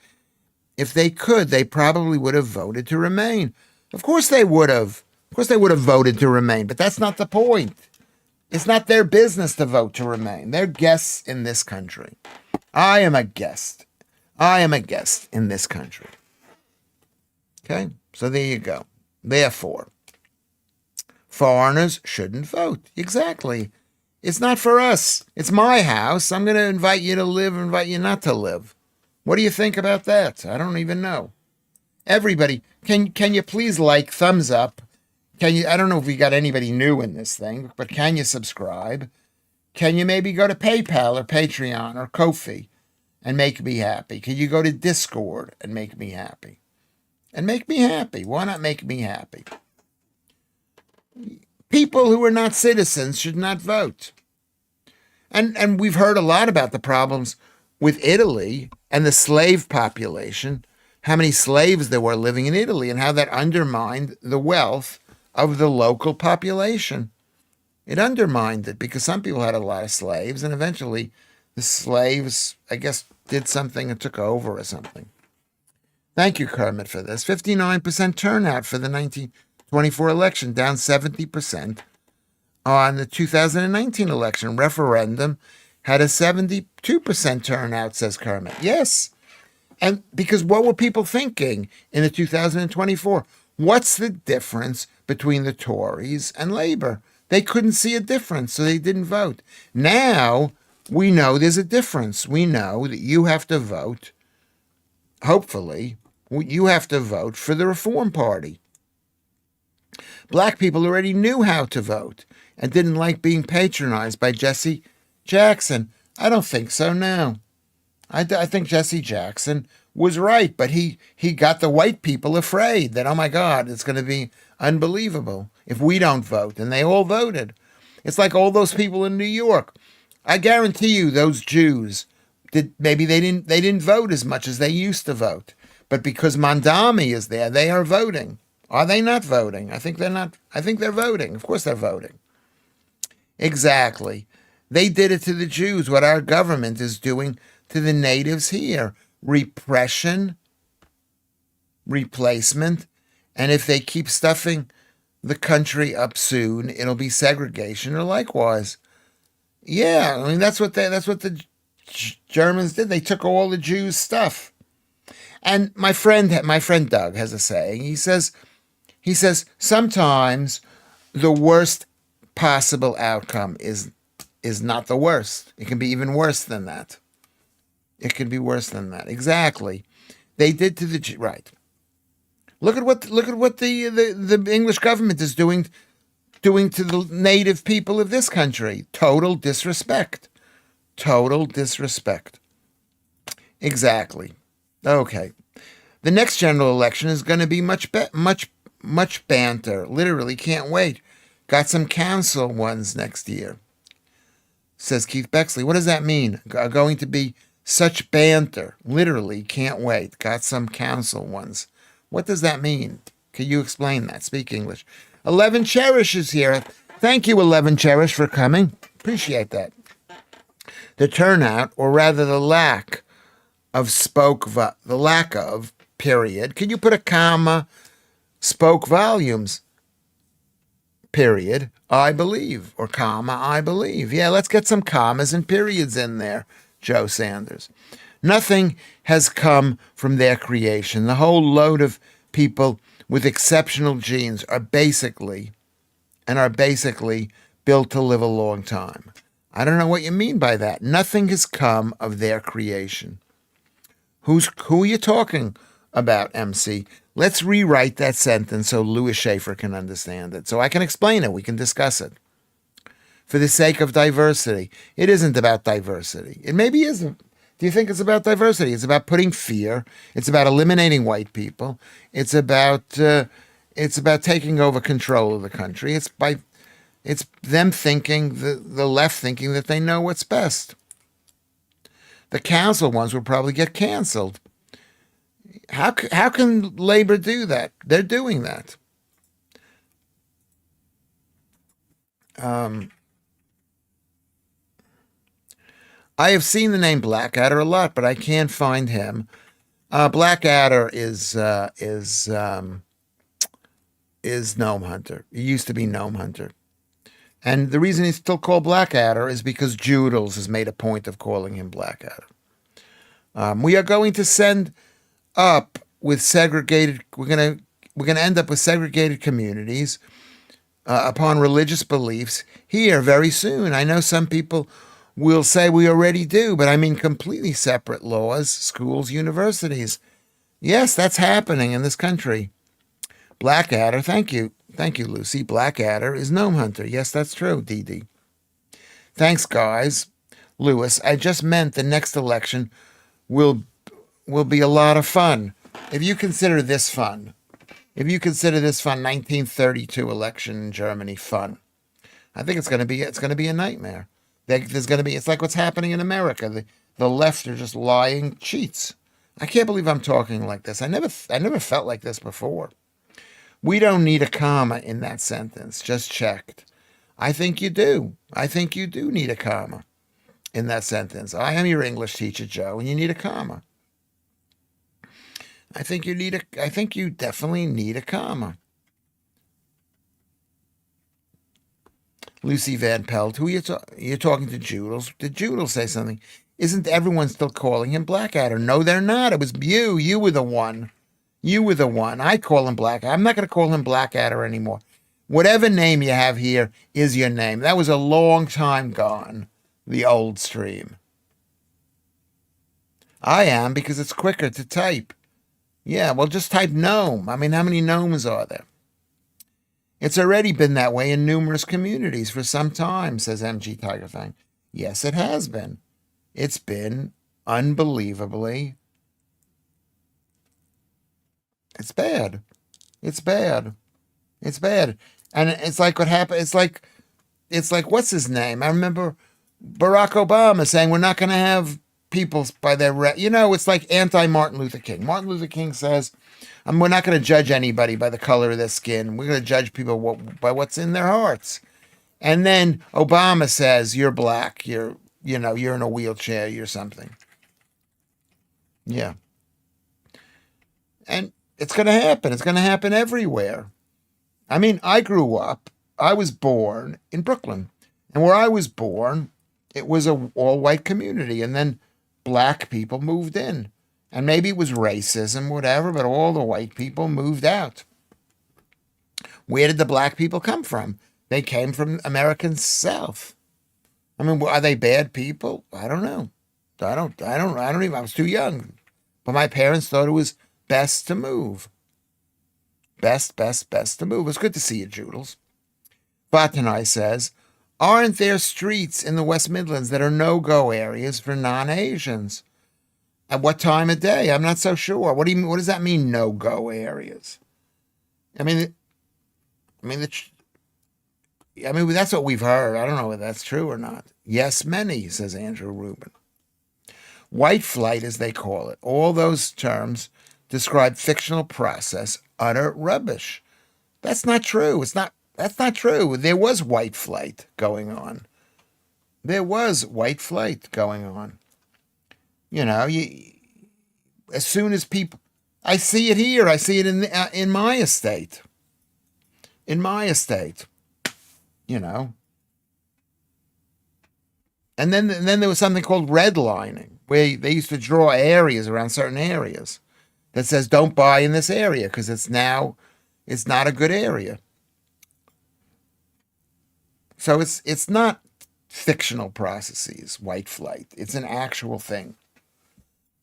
If they could, they probably would have voted to remain. Of course they would have. Of course they would have voted to remain, but that's not the point. It's not their business to vote to remain. They're guests in this country. I am a guest. I am a guest in this country. Okay? So there you go. Therefore, foreigners shouldn't vote. Exactly. It's not for us. It's my house. I'm going to invite you to live, invite you not to live. What do you think about that? I don't even know. Everybody, can you please thumbs up? Can you? I don't know if we got anybody new in this thing, but can you subscribe? Can you maybe go to PayPal or Patreon or Ko-fi and make me happy? Can you go to Discord and make me happy? And make me happy. Why not make me happy? People who are not citizens should not vote. And we've heard a lot about the problems with Italy and the slave population, how many slaves there were living in Italy, and how that undermined the wealth of the local population. It undermined it because some people had a lot of slaves, and eventually the slaves, I guess, did something and took over or something. Thank you, Kermit, for this. 59% turnout for the 1924 election, down 70% on the 2019 election. Referendum had a 72% turnout, says Kermit. Yes. And because what were people thinking in the 2024? What's the difference between the Tories and Labour? They couldn't see a difference, so they didn't vote. Now we know there's a difference. We know that you have to vote, hopefully, you have to vote for the Reform Party. Black people already knew how to vote and didn't like being patronized by Jesse Jackson. I don't think so now. I think Jesse Jackson was right, but he got the white people afraid that, oh my God, it's going to be unbelievable if we don't vote. And they all voted. It's like all those people in New York. I guarantee you those Jews maybe they didn't vote as much as they used to vote. But because Mandami is there, they are voting. Are they not voting? I think they're not. I think they're voting. Of course they're voting. Exactly. They did it to the Jews, what our government is doing to the natives here. Repression, replacement, and if they keep stuffing the country up soon, it'll be segregation or likewise. Yeah, I mean that's what the Germans did. They took all the Jews' stuff. And my friend Doug has a saying. He says sometimes the worst possible outcome is not the worst. It can be even worse than that. It can be worse than that. Exactly. They did to the right. Look at what the English government is doing to the native people of this country. Total disrespect. Total disrespect. Exactly. Okay. The next general election is going to be much banter. Literally, can't wait. Got some council ones next year, says Keith Bexley. What does that mean? Going to be such banter. Literally, can't wait. Got some council ones. What does that mean? Can you explain that? Speak English. 11 Cherish is here. Thank you, 11 Cherish, for coming. Appreciate that. The turnout, or rather the lack of period. Can you put a comma? Spoke volumes, period, I believe, or comma, I believe. Yeah, let's get some commas and periods in there, Joe Sanders. Nothing has come from their creation. The whole load of people with exceptional genes are basically built to live a long time. I don't know what you mean by that. Nothing has come of their creation. Who are you talking about, MC? Let's rewrite that sentence so Lewis Schaffer can understand it, so I can explain it. We can discuss it. For the sake of diversity. It isn't about diversity. It maybe isn't. Do you think it's about diversity? It's about putting fear. It's about eliminating white people. It's about taking over control of the country. It's them thinking, the left thinking that they know what's best. The council ones will probably get canceled. How can Labor do that? They're doing that. I have seen the name Blackadder a lot, but I can't find him. Blackadder is Gnome Hunter. He used to be Gnome Hunter. And the reason he's still called Blackadder is because Joodles has made a point of calling him Blackadder. We are going to send up with segregated. We're gonna end up with segregated communities upon religious beliefs here very soon. I know some people will say we already do, but I mean completely separate laws, schools, universities. Yes, that's happening in this country. Blackadder, thank you. Thank you, Lucy. Blackadder is gnome hunter. Yes, that's true, Dee Dee. Thanks, guys. Lewis, I just meant the next election will be a lot of fun. If you consider this fun, 1932 election in Germany fun, I think it's going to be a nightmare. It's like what's happening in America. The left are just lying cheats. I can't believe I'm talking like this. I never felt like this before. We don't need a comma in that sentence. Just checked. I think you do. I think you do need a comma in that sentence. I am your English teacher, Joe, and you need a comma. I think you definitely need a comma. Lucy Van Pelt, who you're talking to Joodles. Did Joodles say something? Isn't everyone still calling him Blackadder? No, they're not. It was you. You were the one. I call him Blackadder. I'm not going to call him Blackadder anymore. Whatever name you have here is your name. That was a long time gone, the old stream. I am, because it's quicker to type. Yeah, well, just type gnome. I mean, how many gnomes are there? It's already been that way in numerous communities for some time, says MG Tiger Fang. Yes, it has been. It's been unbelievably. It's bad. It's bad. It's bad. And it's like what happened. It's like what's his name? I remember Barack Obama saying we're not going to have people by their it's like anti-Martin Luther King. Martin Luther King says, we're not going to judge anybody by the color of their skin. We're going to judge people by what's in their hearts. And then Obama says, you're black. You're in a wheelchair. You're something. Yeah. And it's going to happen. It's going to happen everywhere. I mean, I was born in Brooklyn. And where I was born, it was a all-white community. And then black people moved in. And maybe it was racism, whatever, but all the white people moved out. Where did the black people come from? They came from American South. I mean, are they bad people? I don't know. I was too young. But my parents thought it was best to move. Best to move. It's good to see you, Joodles. Vatanai says, aren't there streets in the West Midlands that are no-go areas for non-Asians? At what time of day? I'm not so sure. What does that mean, no-go areas? I mean, that's what we've heard. I don't know whether that's true or not. Yes, many, says Andrew Rubin. White flight, as they call it. All those terms describe fictional process, utter rubbish. That's not true. That's not true. There was white flight going on. As soon as people, I see it here. I see it in my estate. And then there was something called redlining, where they used to draw areas around certain areas that says don't buy in this area because it's not a good area. So it's not fictional processes, white flight. It's an actual thing.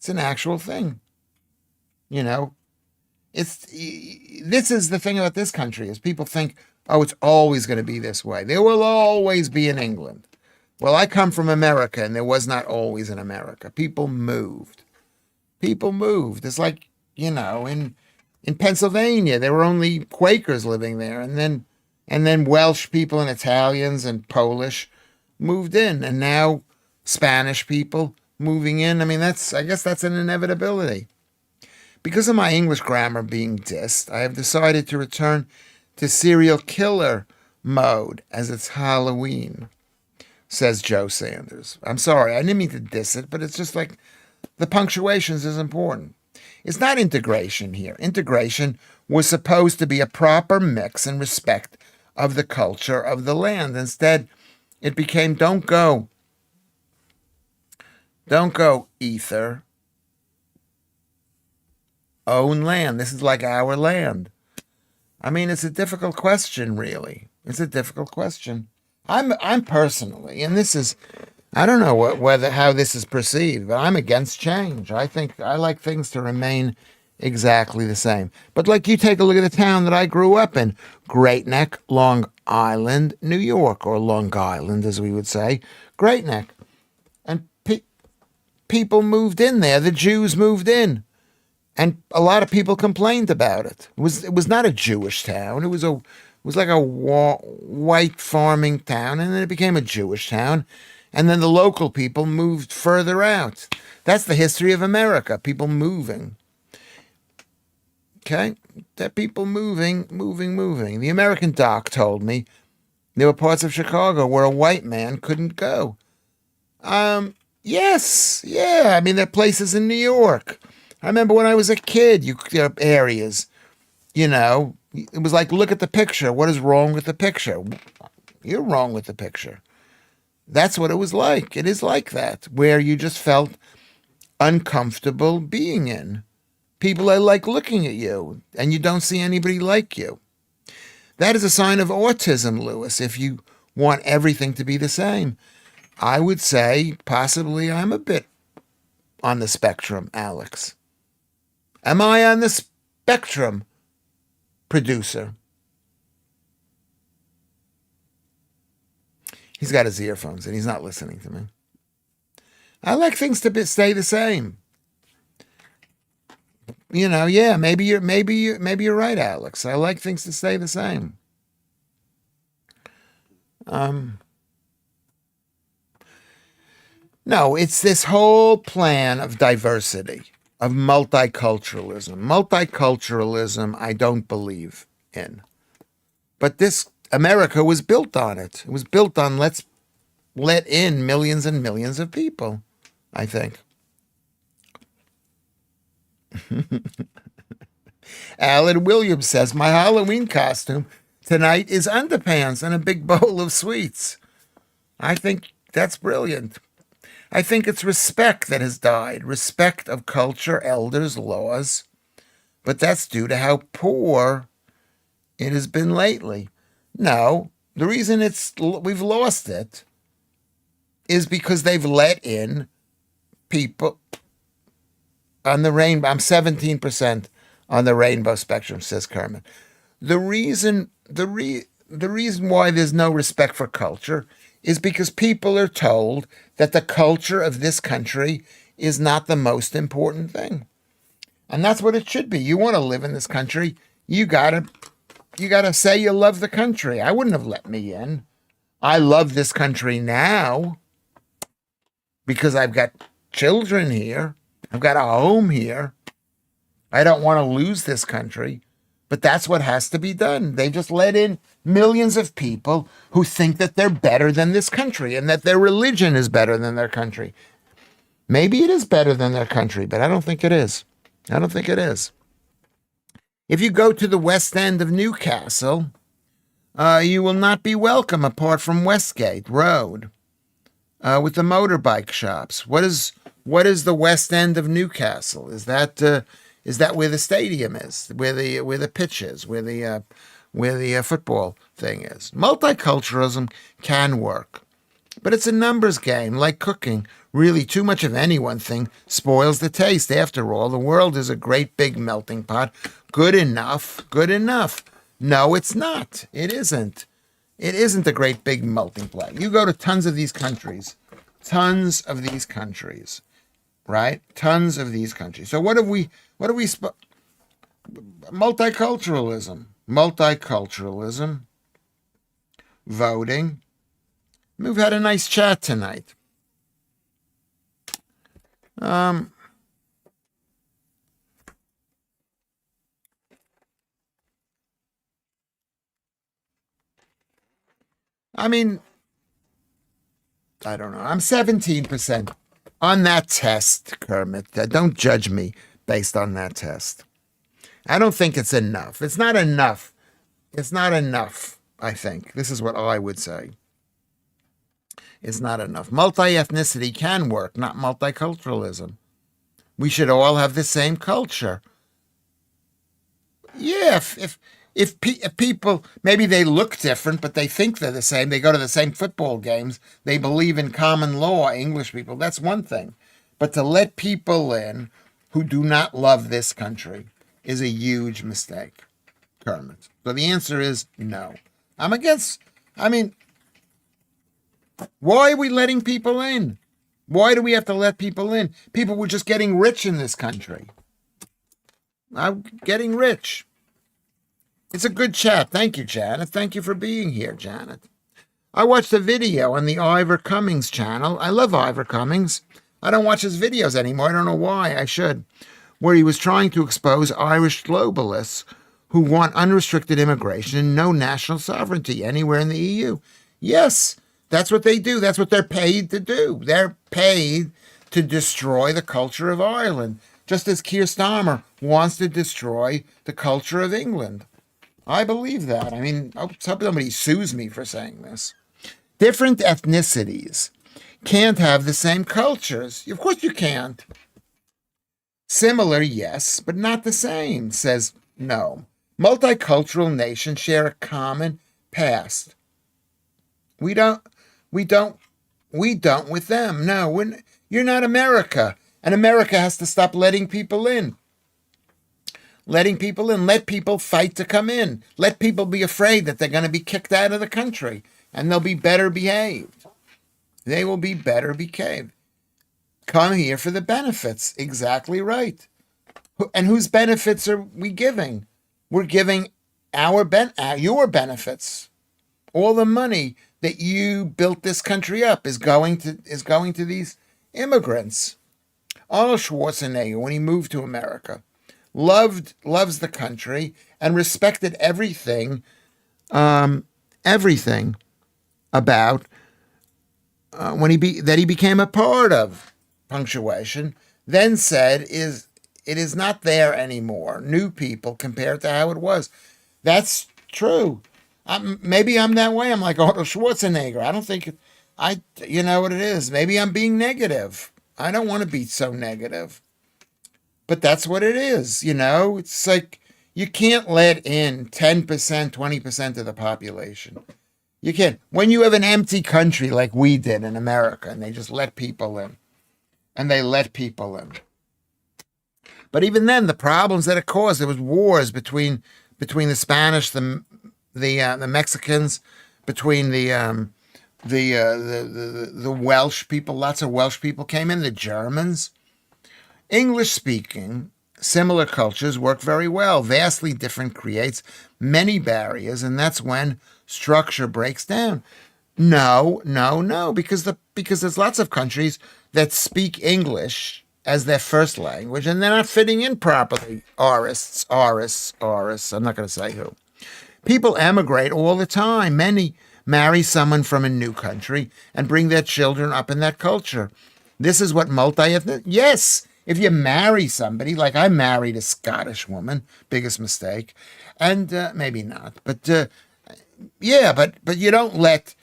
This is the thing about this country is people think, oh, it's always going to be this way. There will always be in England. Well, I come from America, and there was not always in America. People moved. It's like, in Pennsylvania, there were only Quakers living there, and then Welsh people and Italians and Polish moved in, and now Spanish people moving in. I mean, I guess that's an inevitability. Because of my English grammar being dissed, I have decided to return to serial killer mode as it's Halloween, says Joe Sanders. I'm sorry, I didn't mean to diss it, but it's just like the punctuations is important. It's not integration here. Integration was supposed to be a proper mix and respect of the culture of the land. Instead, it became don't go, ether, own land. This is like our land. I mean, it's a difficult question, really. It's a difficult question. I'm personally, and this is, I don't know how this is perceived, but I'm against change. I think I like things to remain exactly the same. But like you take a look at the town that I grew up in, Great Neck, Long Island, New York, or Long Island, as we would say, Great Neck. And people moved in there. The Jews moved in. And a lot of people complained about it. It was not a Jewish town. It was like a white farming town, and then it became a Jewish town, and then the local people moved further out. That's the history of America. People moving. Okay, that people moving. The American doc told me there were parts of Chicago where a white man couldn't go. Yes, yeah. I mean, there are places in New York. I remember when I was a kid, there are areas, it was like, look at the picture. What is wrong with the picture? You're wrong with the picture. That's what it was like. It is like that, where you just felt uncomfortable being in. People are like looking at you, and you don't see anybody like you. That is a sign of autism, Lewis, if you want everything to be the same. I would say possibly I'm a bit on the spectrum, Alex. Am I on the spectrum, producer? He's got his earphones and he's not listening to me. I like things to stay the same. Yeah, maybe you're right, Alex. I like things to stay the same. No, it's this whole plan of diversity, of multiculturalism. Multiculturalism, I don't believe in. But this America was built on it. It was built on let's let in millions and millions of people, I think. Alan Williams says, my Halloween costume tonight is underpants and a big bowl of sweets. I think that's brilliant. I think it's respect that has died, respect of culture, elders, laws. But that's due to how poor it has been lately. No, the reason we've lost it is because they've let in people on the rainbow. I'm 17% on the rainbow spectrum, says Kermit. The reason why there's no respect for culture is because people are told that the culture of this country is not the most important thing. And that's what it should be. You want to live in this country, you gotta say you love the country. I wouldn't have let me in. I love this country now because I've got children here. I've got a home here. I don't want to lose this country. But that's what has to be done. They just let in millions of people who think that they're better than this country and that their religion is better than their country. Maybe it is better than their country, but I don't think it is. I don't think it is. If you go to the West End of Newcastle, you will not be welcome apart from Westgate Road with the motorbike shops. What is the West End of Newcastle? Is that where the stadium is, where the pitch is, where the football thing is? Multiculturalism can work, but it's a numbers game, like cooking. Really, too much of any one thing spoils the taste. After all, the world is a great big melting pot. Good enough. No, it's not. It isn't. It isn't a great big melting pot. You go to tons of these countries, right? Tons of these countries. So what have we multiculturalism, voting. We've had a nice chat tonight. I mean, I don't know. I'm 17% on that test, Kermit. Don't judge me based on that test. I don't think it's enough. It's not enough. It's not enough. I think. This is what I would say. It's not enough. Multi-ethnicity can work, not multiculturalism. We should all have the same culture. Yeah, if people, maybe they look different, but they think they're the same. They go to the same football games. They believe in common law, English people. That's one thing. But to let people in who do not love this country is a huge mistake, Kermit. So the answer is no. I'm against, I mean, why are we letting people in? Why do we have to let people in? People were just getting rich in this country. I'm getting rich. It's a good chat. Thank you, Janet. Thank you for being here, Janet. I watched a video on the Ivor Cummings channel. I love Ivor Cummings. I don't watch his videos anymore. I don't know why. I should. Where he was trying to expose Irish globalists who want unrestricted immigration and no national sovereignty anywhere in the EU. Yes, that's what they do. That's what they're paid to do. They're paid to destroy the culture of Ireland, just as Keir Starmer wants to destroy the culture of England. I believe that. I mean, I hope somebody sues me for saying this. Different ethnicities can't have the same cultures. Of course you can't. Similar, yes, but not the same, says no. Multicultural nations share a common past. We don't with them. No, you're not America. And America has to stop letting people in. Letting people in. Let people fight to come in. Let people be afraid that they're going to be kicked out of the country. And they'll be better behaved. They will be better behaved. Come here for the benefits. Exactly right. And whose benefits are we giving? We're giving your benefits. All the money that you built this country up is going to these immigrants. Arnold Schwarzenegger, when he moved to America, loves the country and respected everything about when he became a part of punctuation. Then said it is not there anymore. New people compared to how it was. That's true. Maybe I'm that way. I'm like Arnold Schwarzenegger. I don't think you know what it is. Maybe I'm being negative. I don't want to be so negative. But that's what it is, you know? It's like you can't let in 10%, 20% of the population. You can't. When you have an empty country like we did in America, and they just let people in. But even then, the problems that it caused, there was wars between the Spanish, the Mexicans, between the Welsh people. Lots of Welsh people came in. The Germans, English-speaking, similar cultures work very well. Vastly different creates many barriers, and that's when structure breaks down. No, because there's lots of countries that speak English as their first language, and they're not fitting in properly. Arists. I'm not going to say who. People emigrate all the time. Many marry someone from a new country and bring their children up in that culture. This is what multi-ethnic. Yes, if you marry somebody, like I married a Scottish woman, biggest mistake, and maybe not, but yeah, but you don't let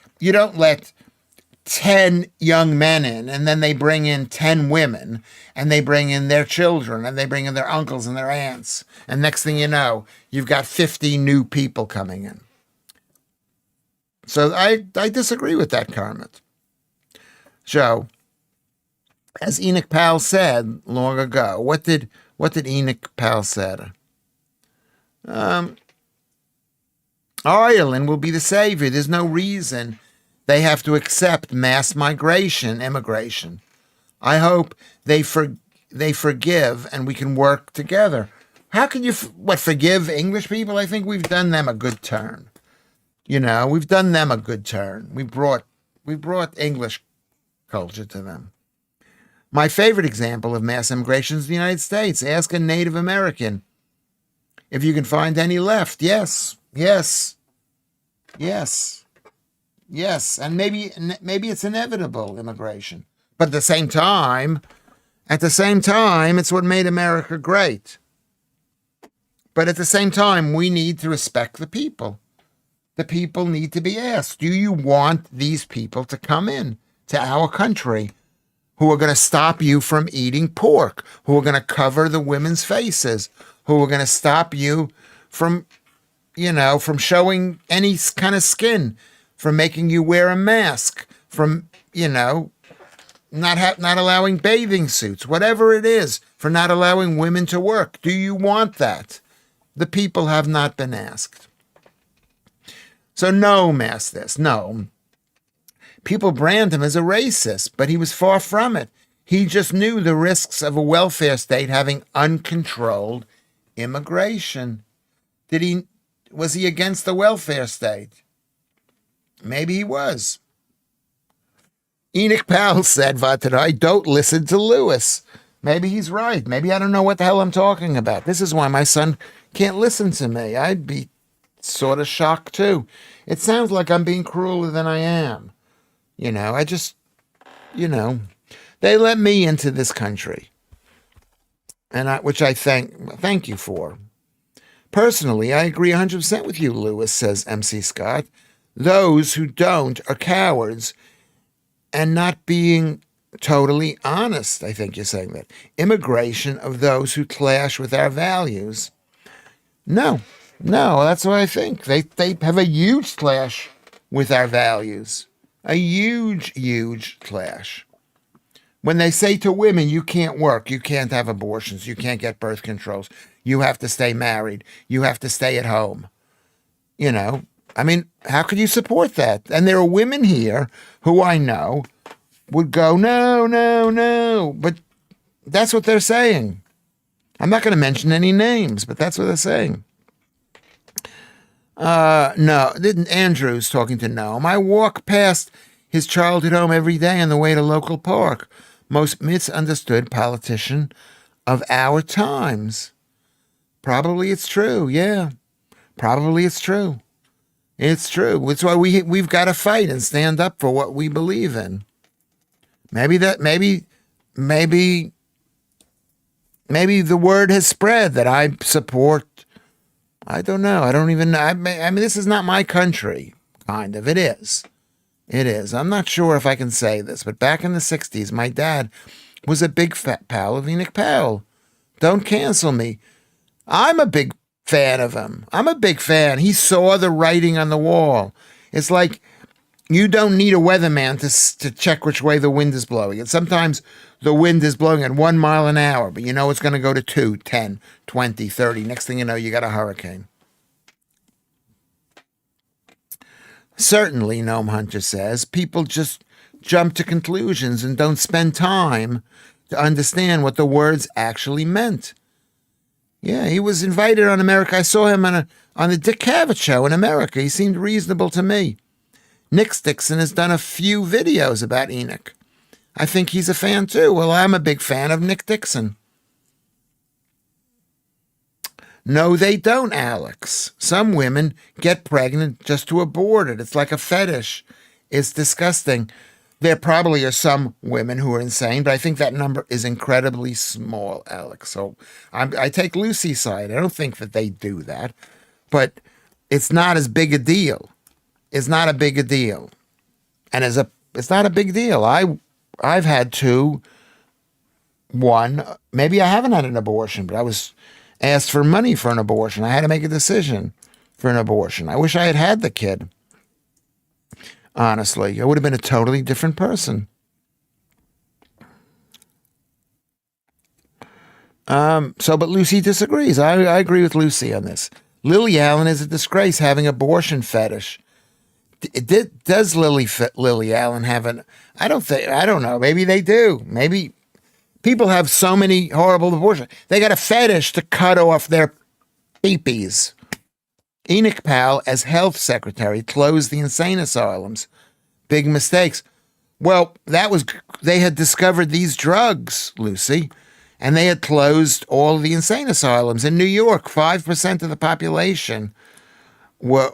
10 young men in, and then they bring in 10 women, and they bring in their children, and they bring in their uncles and their aunts. And next thing you know, you've got 50 new people coming in. So I disagree with that, Kermit. So, as Enoch Powell said long ago, what did Enoch Powell said? Ireland will be the savior. There's no reason they have to accept mass immigration. I hope they forgive and we can work together. How can you, forgive English people? I think we've done them a good turn. You know, we've done them a good turn. We brought English culture to them. My favorite example of mass immigration is the United States. Ask a Native American if you can find any left. Yes. And maybe it's inevitable immigration. But at the same time, it's what made America great. But at the same time, we need to respect the people. the people need to be asked. Do you want these people to come in to our country who are going to stop you from eating pork, who are going to cover the women's faces, who are going to stop you from, from showing any kind of skin, from making you wear a mask, from, not allowing bathing suits, whatever it is, for not allowing women to work? Do you want that? The people have not been asked. So no, Mastiff, no. People brand him as a racist, but he was far from it. He just knew the risks of a welfare state having uncontrolled immigration. Was he against the welfare state? Maybe he was. Enoch Powell said, Vatarai, don't listen to Lewis. Maybe he's right. Maybe I don't know what the hell I'm talking about. This is why my son can't listen to me. I'd be sort of shocked too. It sounds like I'm being crueler than I am. I just, they let me into this country, and which I thank you for. Personally, I agree 100% with you, Lewis, says MC Scott. Those who don't are cowards and not being totally honest. I think you're saying that. Immigration of those who clash with our values. No, that's what I think. They have a huge clash with our values. A huge, huge clash. When they say to women, you can't work, you can't have abortions, you can't get birth controls, you have to stay married, you have to stay at home. How could you support that? And there are women here who I know would go, no. But that's what they're saying. I'm not going to mention any names, but that's what they're saying. No, Andrew's talking to Noam. I walk past his childhood home every day on the way to local park. Most misunderstood politician of our times. Probably it's true, yeah. Probably it's true. It's true. That's why we've got to fight and stand up for what we believe in. Maybe the word has spread that I support. I don't know. I don't even know. This is not my country, kind of. It is. It is. I'm not sure if I can say this, but back in the 60s, my dad was a big pal of Enoch Powell. Don't cancel me. I'm a big fan of him. I'm a big fan. He saw the writing on the wall. It's like you don't need a weatherman to check which way the wind is blowing. And sometimes the wind is blowing at 1 mile an hour, but you know it's going to go to 2, 10, 20, 30. Next thing you know, you got a hurricane. Certainly, Noam Hunter says, people just jump to conclusions and don't spend time to understand what the words actually meant. Yeah, he was invited on America. I saw him on the Dick Cavett show in America. He seemed reasonable to me. Nick Dixon has done a few videos about Enoch. I think he's a fan too. Well, I'm a big fan of Nick Dixon. No, they don't, Alex. Some women get pregnant just to abort it. It's like a fetish. It's disgusting. There probably are some women who are insane, but I think that number is incredibly small, Alex. So I take Lucy's side. I don't think that they do that, but it's not as big a deal. It's not a big a deal. And it's not a big deal. I've had two. One, maybe I haven't had an abortion, but I was asked for money for an abortion. I had to make a decision for an abortion. I wish I had had the kid. Honestly, I would have been a totally different person. But Lucy disagrees. I agree with Lucy on this. Lily Allen is a disgrace having abortion fetish. Does Lily Allen have an? I don't know. Maybe they do. Maybe people have so many horrible abortions. They got a fetish to cut off their peepees. Enoch Powell, as health secretary, closed the insane asylums. Big mistakes. Well, they had discovered these drugs, Lucy, and they had closed all the insane asylums in New York. 5% of the population were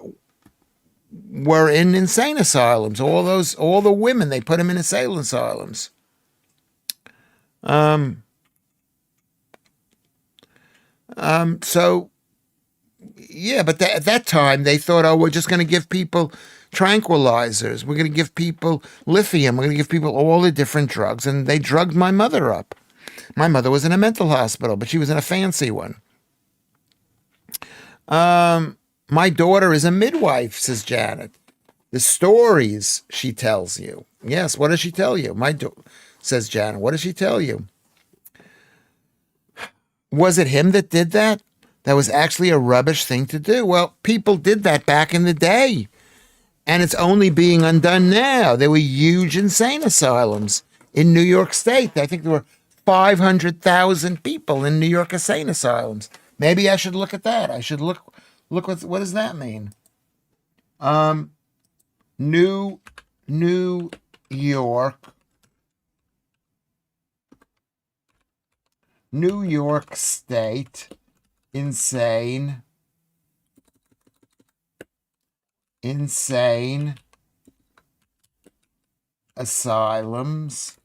in insane asylums. All the women, they put them in insane asylums. So Yeah, but at that time they thought, oh, we're just going to give people tranquilizers. We're going to give people lithium. We're going to give people all the different drugs. And they drugged my mother up. My mother was in a mental hospital, but she was in a fancy one. My daughter is a midwife, says Janet. The stories she tells you. Yes, what does she tell you? Says Janet. What does she tell you? Was it him that did that? That was actually a rubbish thing to do. Well, people did that back in the day, and it's only being undone now. There were huge insane asylums in New York State. I think there were 500,000 people in New York insane asylums. Maybe I should look at that. I should look what does that mean? New York State insane asylums,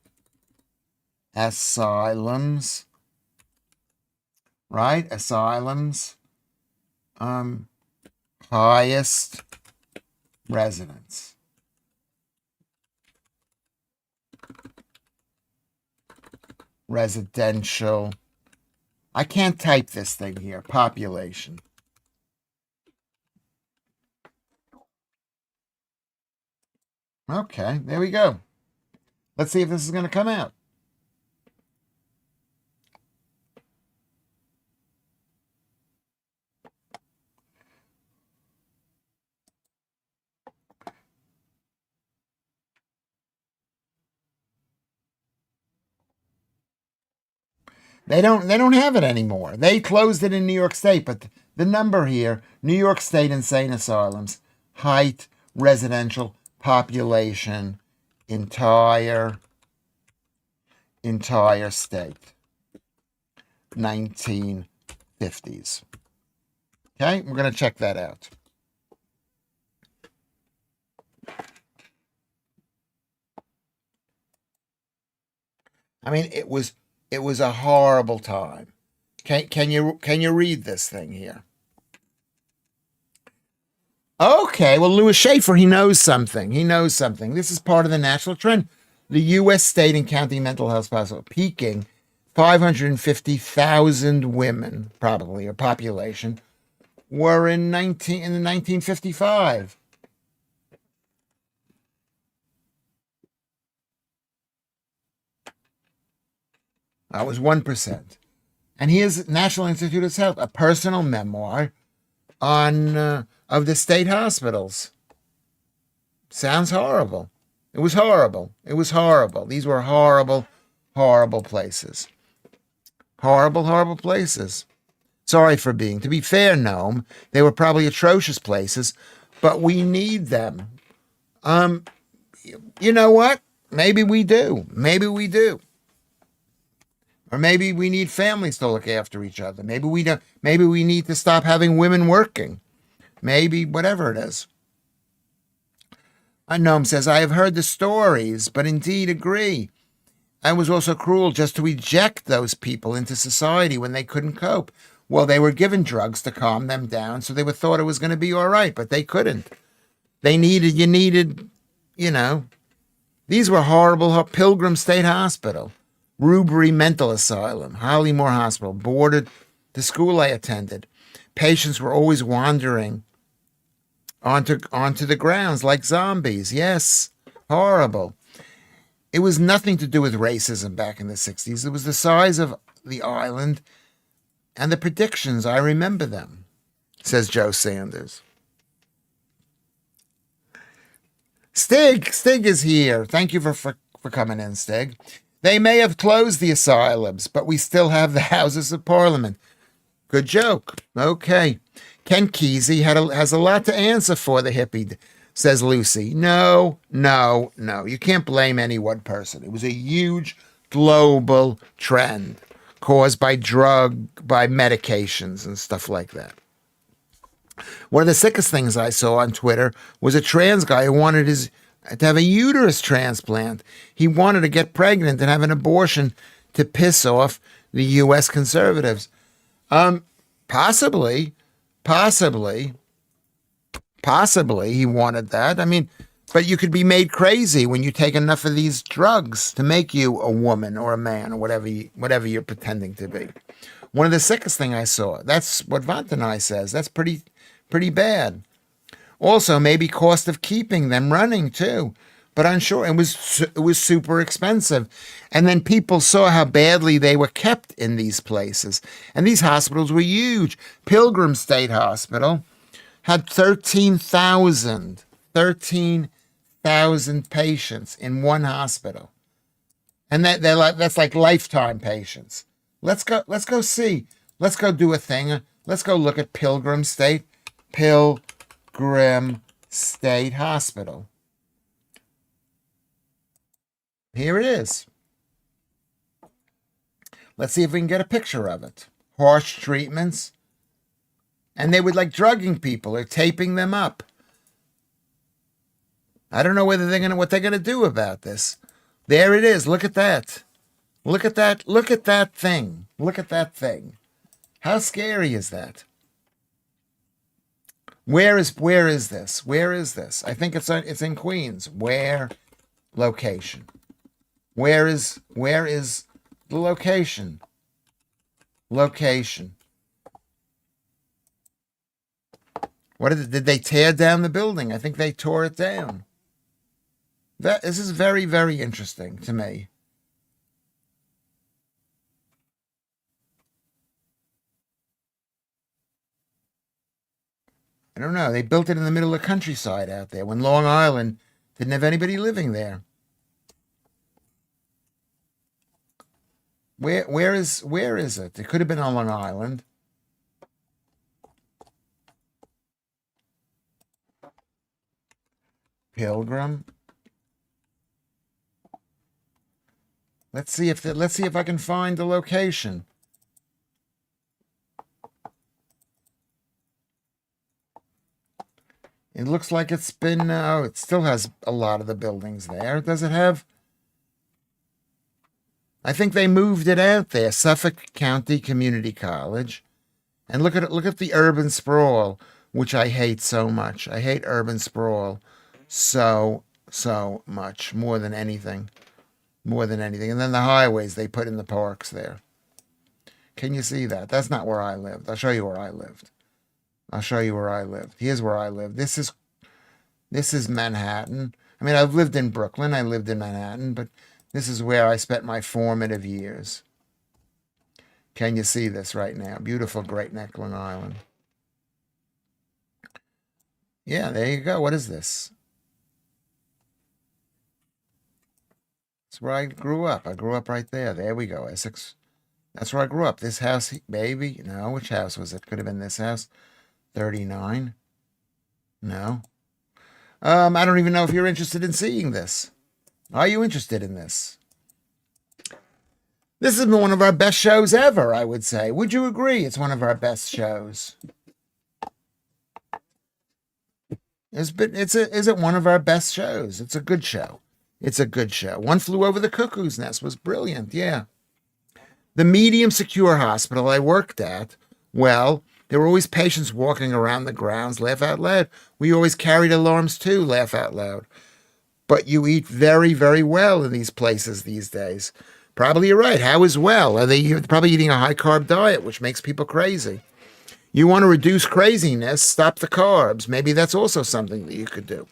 right? Asylums, highest residence. Residential. I can't type this thing here. Population. Okay, there we go. Let's see if this is going to come out. They don't have it anymore. They closed it in New York State, but the number here, New York State insane asylums, height, residential, population, entire state, 1950s. Okay, we're going to check that out. I mean, it was a horrible time. Can you read this thing here? Okay, well, Lewis Schaffer, he knows something. This is part of the national trend. The U.S. state and county mental health hospital peaking 550,000 women, probably, or population, were in 1955. That was 1%. And here's National Institute of Health, a personal memoir on of the state hospitals. Sounds horrible. It was horrible. These were horrible places. Horrible places. Sorry for being. To be fair, Noam, they were probably atrocious places, but we need them. You know what? Maybe we do. Or maybe we need families to look after each other. Maybe we don't. Maybe we need to stop having women working. Maybe whatever it is. Noam says, I have heard the stories, but indeed agree. I was also cruel just to eject those people into society when they couldn't cope. Well, they were given drugs to calm them down, so they were thought it was going to be all right, but they couldn't. You needed, these were horrible. Pilgrim State Hospital, Rubery Mental Asylum, Hollymore Hospital, boarded the school I attended. Patients were always wandering onto the grounds like zombies. Yes, horrible. It was nothing to do with racism back in the 60s. It was the size of the island and the predictions. I remember them, says Joe Sanders. Stig is here. Thank you for coming in, Stig. They may have closed the asylums, but we still have the Houses of Parliament. Good joke. Okay. Ken Kesey has a lot to answer for, the hippie, says Lucy. No. You can't blame any one person. It was a huge global trend caused by medications and stuff like that. One of the sickest things I saw on Twitter was a trans guy who wanted to have a uterus transplant. He wanted to get pregnant and have an abortion to piss off the U.S. conservatives. Possibly, Possibly he wanted that. I mean, but you could be made crazy when you take enough of these drugs to make you a woman or a man or whatever you're pretending to be. One of the sickest thing I saw. That's what Vantanai says. That's pretty bad. Also, maybe cost of keeping them running too. But unsure. It was super expensive. And then people saw how badly they were kept in these places. And these hospitals were huge. Pilgrim State Hospital had 13,000 patients in one hospital. And that's like lifetime patients. Let's go see. Let's go do a thing. Let's go look at Pilgrim State Hospital. Here it is. Let's see if we can get a picture of it. Harsh treatments. And they would like drugging people or taping them up. I don't know what they're gonna do about this. There it is. Look at that. Look at that. Look at that thing. Look at that thing. How scary is that? Where is this? Where is this? I think it's in Queens. Where? Location. Where is the location? Location. Did they tear down the building? I think they tore it down. This is very, very interesting to me. I don't know. They built it in the middle of the countryside out there when Long Island didn't have anybody living there. Where is it? It could have been on Long Island. Pilgrim. Let's see if I can find the location. It looks like it's been, it still has a lot of the buildings there. Does it have? I think they moved it out there. Suffolk County Community College. And look at the urban sprawl, which I hate so much. I hate urban sprawl so much, more than anything. More than anything. And then the highways they put in the parks there. Can you see that? That's not where I lived. I'll show you where I lived. Here's where I live. This is Manhattan. I mean, I've lived in Brooklyn. I lived in Manhattan, but this is where I spent my formative years. Can you see this right now? Beautiful Great Neck, Long Island. Yeah, there you go. What is this? That's where I grew up. I grew up right there. There we go, Essex. That's where I grew up. This house, baby. No, which house was it? Could have been this house. 39. No. I don't even know if you're interested in seeing this. Are you interested in this? This has been one of our best shows ever, I would say. Would you agree it's one of our best shows? Is it one of our best shows? It's a good show. It's a good show. One Flew Over the Cuckoo's Nest was brilliant, yeah. The medium secure hospital I worked at, well, there were always patients walking around the grounds, laugh out loud. We always carried alarms too, laugh out loud. But you eat very, very well in these places these days. Probably you're right. How is well? Are they probably eating a high-carb diet, which makes people crazy? You want to reduce craziness, stop the carbs. Maybe that's also something that you could do.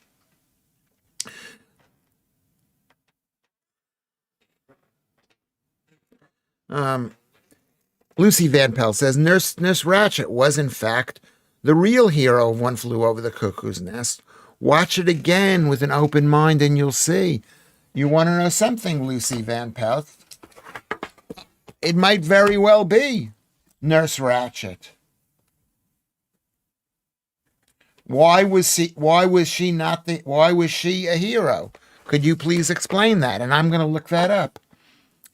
Lucy Van Pelt says, Nurse Ratched was, in fact, the real hero of One Flew Over the Cuckoo's Nest. Watch it again with an open mind and you'll see. You want to know something, Lucy Van Pelt? It might very well be Nurse Ratched. Why was she a hero? Could you please explain that? And I'm going to look that up.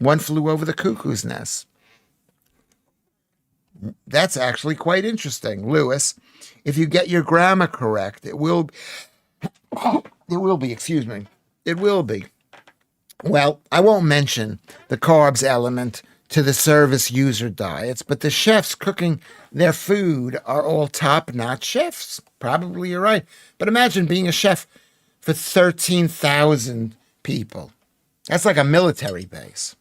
One Flew Over the Cuckoo's Nest. That's actually quite interesting, Lewis. If you get your grammar correct, it will be, excuse me. It will be. Well, I won't mention the carbs element to the service user diets, but the chefs cooking their food are all top-notch chefs. Probably you're right. But imagine being a chef for 13,000 people. That's like a military base.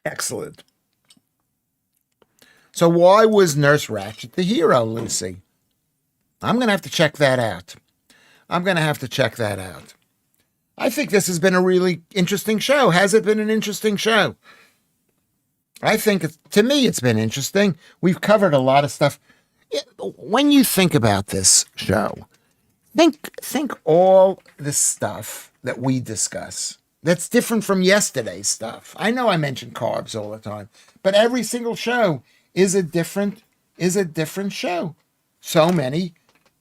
Excellent. So why was Nurse Ratched the hero, Lucy? I'm going to have to check that out. I think this has been a really interesting show. Has it been an interesting show? I think, to me, it's been interesting. We've covered a lot of stuff. When you think about this show, think all the stuff that we discuss that's different from yesterday's stuff. I know I mention carbs all the time, but every single show is a different show. So many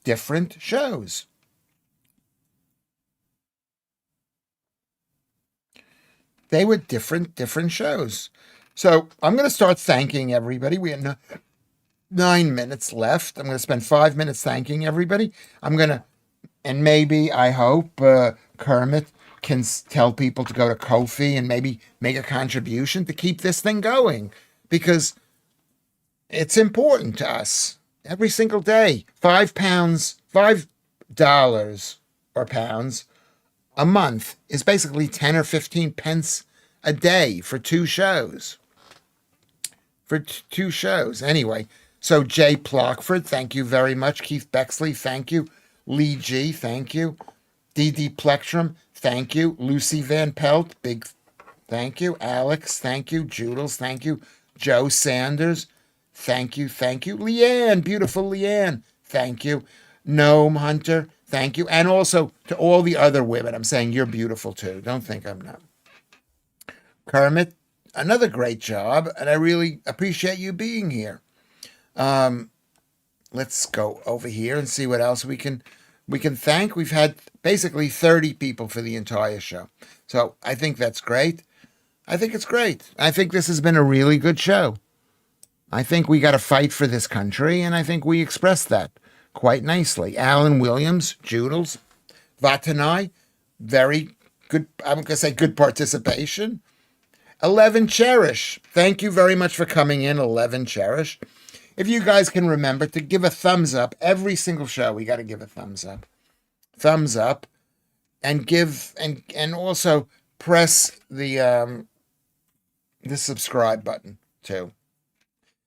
different shows. They were different shows. So I'm going to start thanking everybody. We have 9 minutes left. I'm going to spend 5 minutes thanking everybody. And maybe, I hope, Kermit can tell people to go to Ko-fi and maybe make a contribution to keep this thing going, because it's important to us every single day. $5 or pounds a month is basically 10 or 15 pence a day for 2 shows. Anyway, so Jay Plockford, thank you very much. Keith Bexley, thank you. Lee G, thank you. D.D. Plectrum, thank you. Lucy Van Pelt, big thank you. Alex, thank you. Judels, thank you. Joe Sanders, thank you. Leanne, beautiful Leanne, thank you. Gnome Hunter, thank you. And also to all the other women, I'm saying you're beautiful too. Don't think I'm not. Kermit, another great job, and I really appreciate you being here. Let's go over here and see what else we can thank. We've had basically 30 people for the entire show. So I think that's great. I think it's great. I think this has been a really good show. I think we got to fight for this country, and I think we expressed that quite nicely. Alan Williams, Judels, Vatanai, very good, I'm going to say good participation. 11 Cherish, thank you very much for coming in, 11 Cherish. If you guys can remember to give a thumbs up, every single show we got to give a thumbs up. Thumbs up, and give and also press the subscribe button too.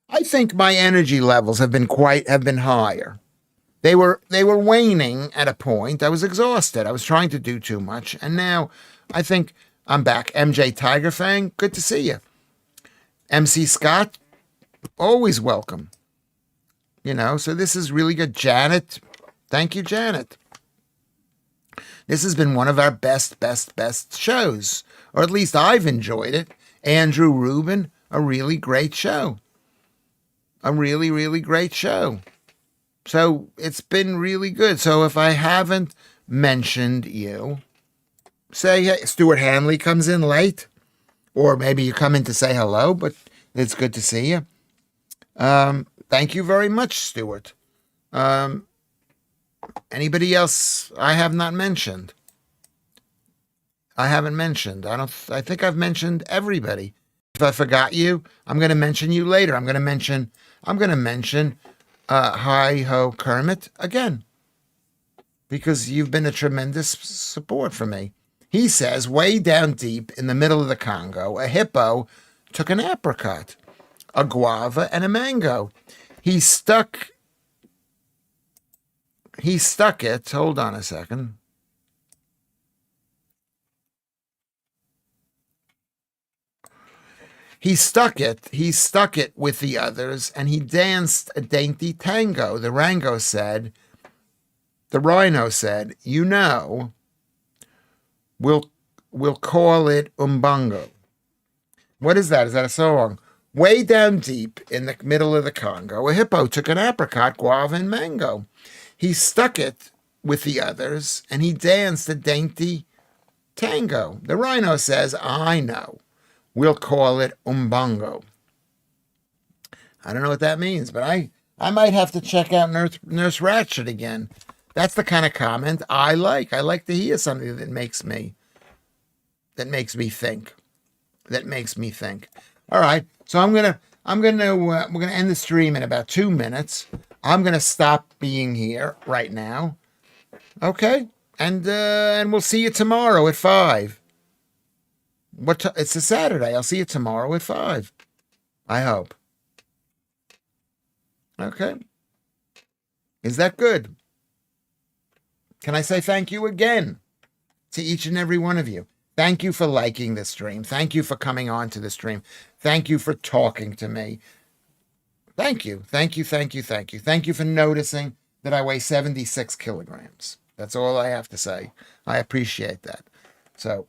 I think my energy levels have been higher. They were waning at a point. I was exhausted. I was trying to do too much, and now I think I'm back. MJ Tiger Fang, good to see you. MC Scott, always welcome. So this is really good. Janet, thank you, Janet. This has been one of our best shows, or at least I've enjoyed it. Andrew Rubin, a really great show. A really, really great show. So it's been really good. So if I haven't mentioned you, say, hey, Stuart Hanley comes in late, or maybe you come in to say hello, but it's good to see you. Thank you very much, Stuart. Anybody else I have not mentioned? I haven't mentioned. I think I've mentioned everybody. If I forgot you, I'm going to mention you later. I'm going to mention Hi Ho Kermit again, because you've been a tremendous support for me. He says, way down deep in the middle of the Congo, a hippo took an apricot, a guava, and a mango. He stuck it. Hold on a second. He stuck it with the others, and he danced a dainty tango. The rhino said, we'll call it umbongo. What is that? Is that a song? Way down deep in the middle of the Congo, a hippo took an apricot, guava, and mango. He stuck it with the others, and he danced a dainty tango. The rhino says, I know. We'll call it umbongo. I don't know what that means, but I might have to check out Nurse Ratched again. That's the kind of comment I like. I like to hear something that makes me that makes me think. That makes me think. All right. So we're gonna end the stream in about 2 minutes. I'm gonna stop being here right now. Okay. And we'll see you tomorrow at 5. It's a Saturday. I'll see you tomorrow at 5. I hope. Okay. Is that good? Can I say thank you again to each and every one of you? Thank you for liking this stream. Thank you for coming on to the stream. Thank you for talking to me. Thank you. Thank you. Thank you. Thank you. Thank you for noticing that I weigh 76 kilograms. That's all I have to say. I appreciate that. So